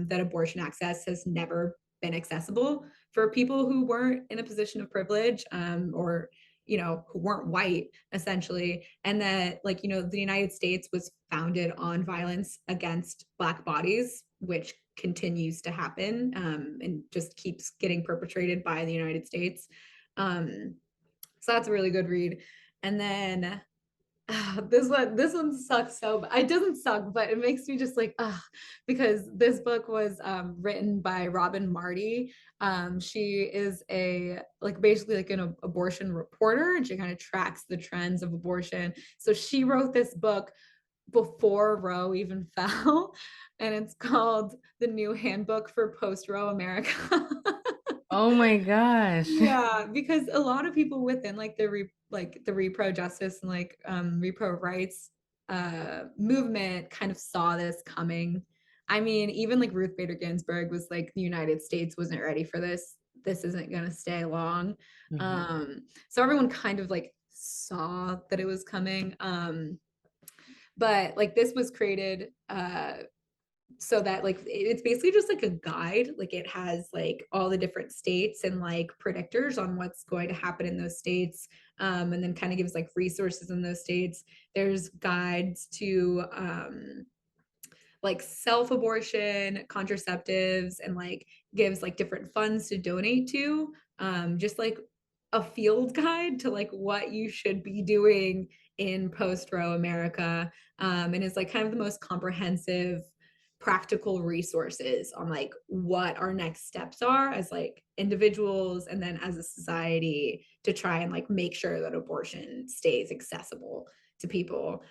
that abortion access has never been accessible for people who weren't in a position of privilege or you know, who weren't white essentially. And that, like, you know, the United States was founded on violence against Black bodies, which continues to happen and just keeps getting perpetrated by the United States. Um, so that's a really good read. And then this one sucks so it doesn't suck, but it makes me just like because this book was written by Robin Marty. She is a like basically like an abortion reporter, and she kind of tracks the trends of abortion. So she wrote this book before Roe even fell, and it's called The New Handbook for Post-Roe America.
Oh my gosh.
Yeah, because a lot of people within like the repro justice and like repro rights movement kind of saw this coming. I mean, even like Ruth Bader Ginsburg was like the United States wasn't ready for this. This isn't going to stay long.
Mhm.
So everyone kind of like saw that it was coming. But like this was created so that like it's basically just like a guide. Like it has like all the different states and like predictors on what's going to happen in those states, and then kind of gives like resources in those states. There's guides to like self-abortion, contraceptives, and like gives like different funds to donate to. Just like a field guide to like what you should be doing in post-Roe America, and is like kind of the most comprehensive practical resources on like what our next steps are as like individuals and then as a society to try and like make sure that abortion stays accessible to people.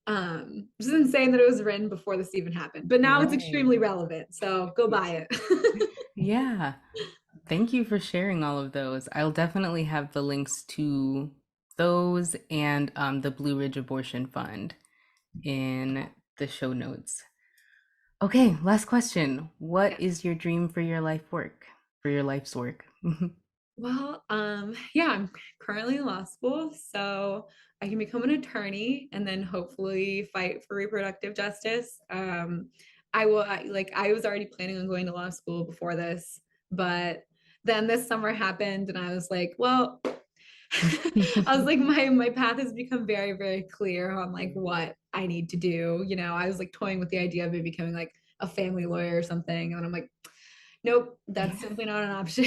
Which is insane that it was written before this even happened, but now it's
Right.
extremely relevant. So go buy it.
Yeah. Thank you for sharing all of those. I'll definitely have the links to those and the Blue Ridge Abortion Fund in the show notes. Okay, last question. What
Yeah.
is your dream for your life work? For your life's work?
Well, yeah, I'm currently in law school, so I can become an attorney and then hopefully fight for reproductive justice. I was already planning on going to law school before this, but then this summer happened and I was like, well, I was like, my path has become very, very clear on like what I need to do. You know, I was like toying with the idea of maybe becoming like a family lawyer or something. And I'm like, nope, that's
Yeah.
simply not an option.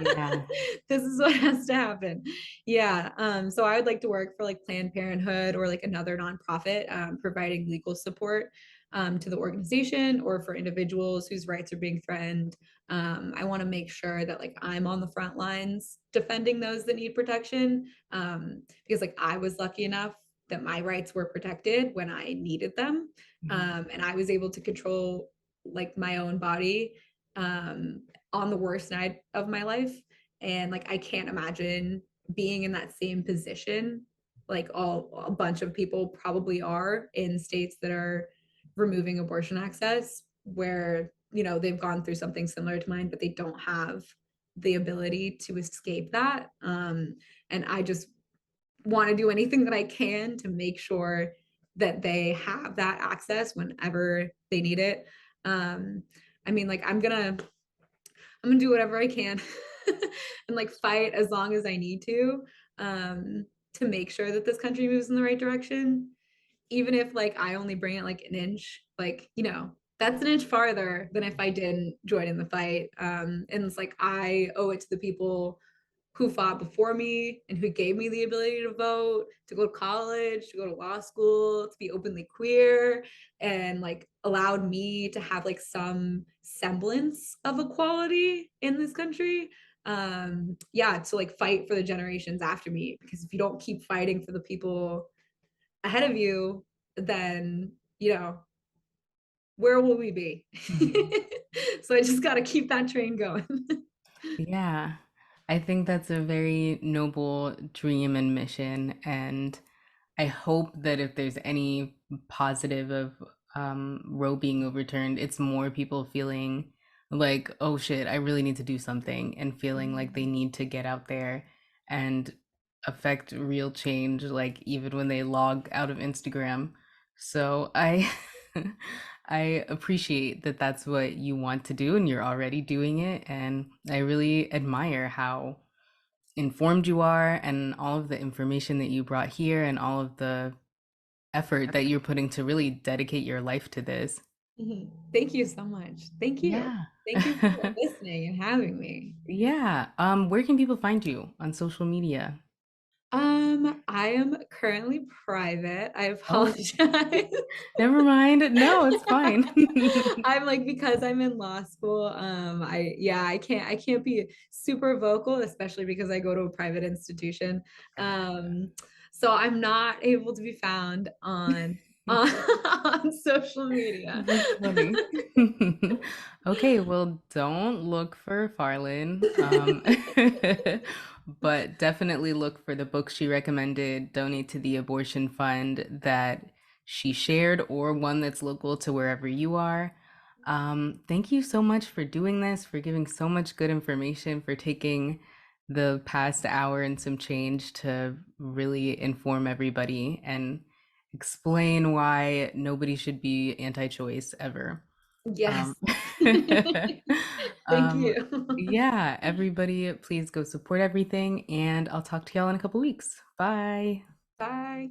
Yeah.
This is what has to happen. Yeah. So I would like to work for like Planned Parenthood or like another nonprofit, providing legal support to the organization or for individuals whose rights are being threatened. I want to make sure that like I'm on the front lines defending those that need protection, because like I was lucky enough that my rights were protected when I needed them,
Mhm.
and I was able to control like my own body um, on the worst night of my life. And like, I can't imagine being in that same position. Like a bunch of people probably are in states that are removing abortion access, where, you know, they've gone through something similar to mine, but they don't have the ability to escape that. And I just want to do anything that I can to make sure that they have that access whenever they need it. Um, I mean, like I'm gonna do whatever I can and like fight as long as I need to make sure that this country moves in the right direction. Even if like I only bring it like an inch, like, you know, that's an inch farther than if I didn't join in the fight. And it's like I owe it to the people who fought before me and who gave me the ability to vote, to go to college, to go to law school, to be openly queer, and like allowed me to have like some semblance of equality in this country. Yeah, to like fight for the generations after me, because if you don't keep fighting for the people ahead of you, then, you know, where will we be?
Mhm.
So I just got to keep that train going.
Yeah, I think that's a very noble dream and mission, and I hope that if there's any positive of Roe being overturned, it's more people feeling like, oh shit, I really need to do something, and feeling like they need to get out there and affect real change, like even when they log out of Instagram. So I I appreciate that that's what you want to do and you're already doing it, and I really admire how informed you are and all of the information that you brought here and all of the effort that you're putting to really dedicate your life to this.
Mhm. Thank you so much. Thank you.
Yeah.
Thank you for listening and having me.
Yeah. Where can people find you on social media?
I am currently private. I
Oh,
apologize.
never mind. No, it's fine.
I'm like, because I'm in law school, I can't be super vocal, especially because I go to a private institution. Um, so I'm not able to be found on, on social media.
That's funny. Okay, well, don't look for Farlin, but definitely look for the book she recommended, donate to the abortion fund that she shared, or one that's local to wherever you are. Thank you so much for doing this, for giving so much good information, for taking the past hour and some change to really inform everybody and explain why nobody should be anti-choice ever. Um,
Yes. Thank
um,
you.
yeah, everybody, please go support everything, and I'll talk to y'all in a couple weeks. Bye.
Bye.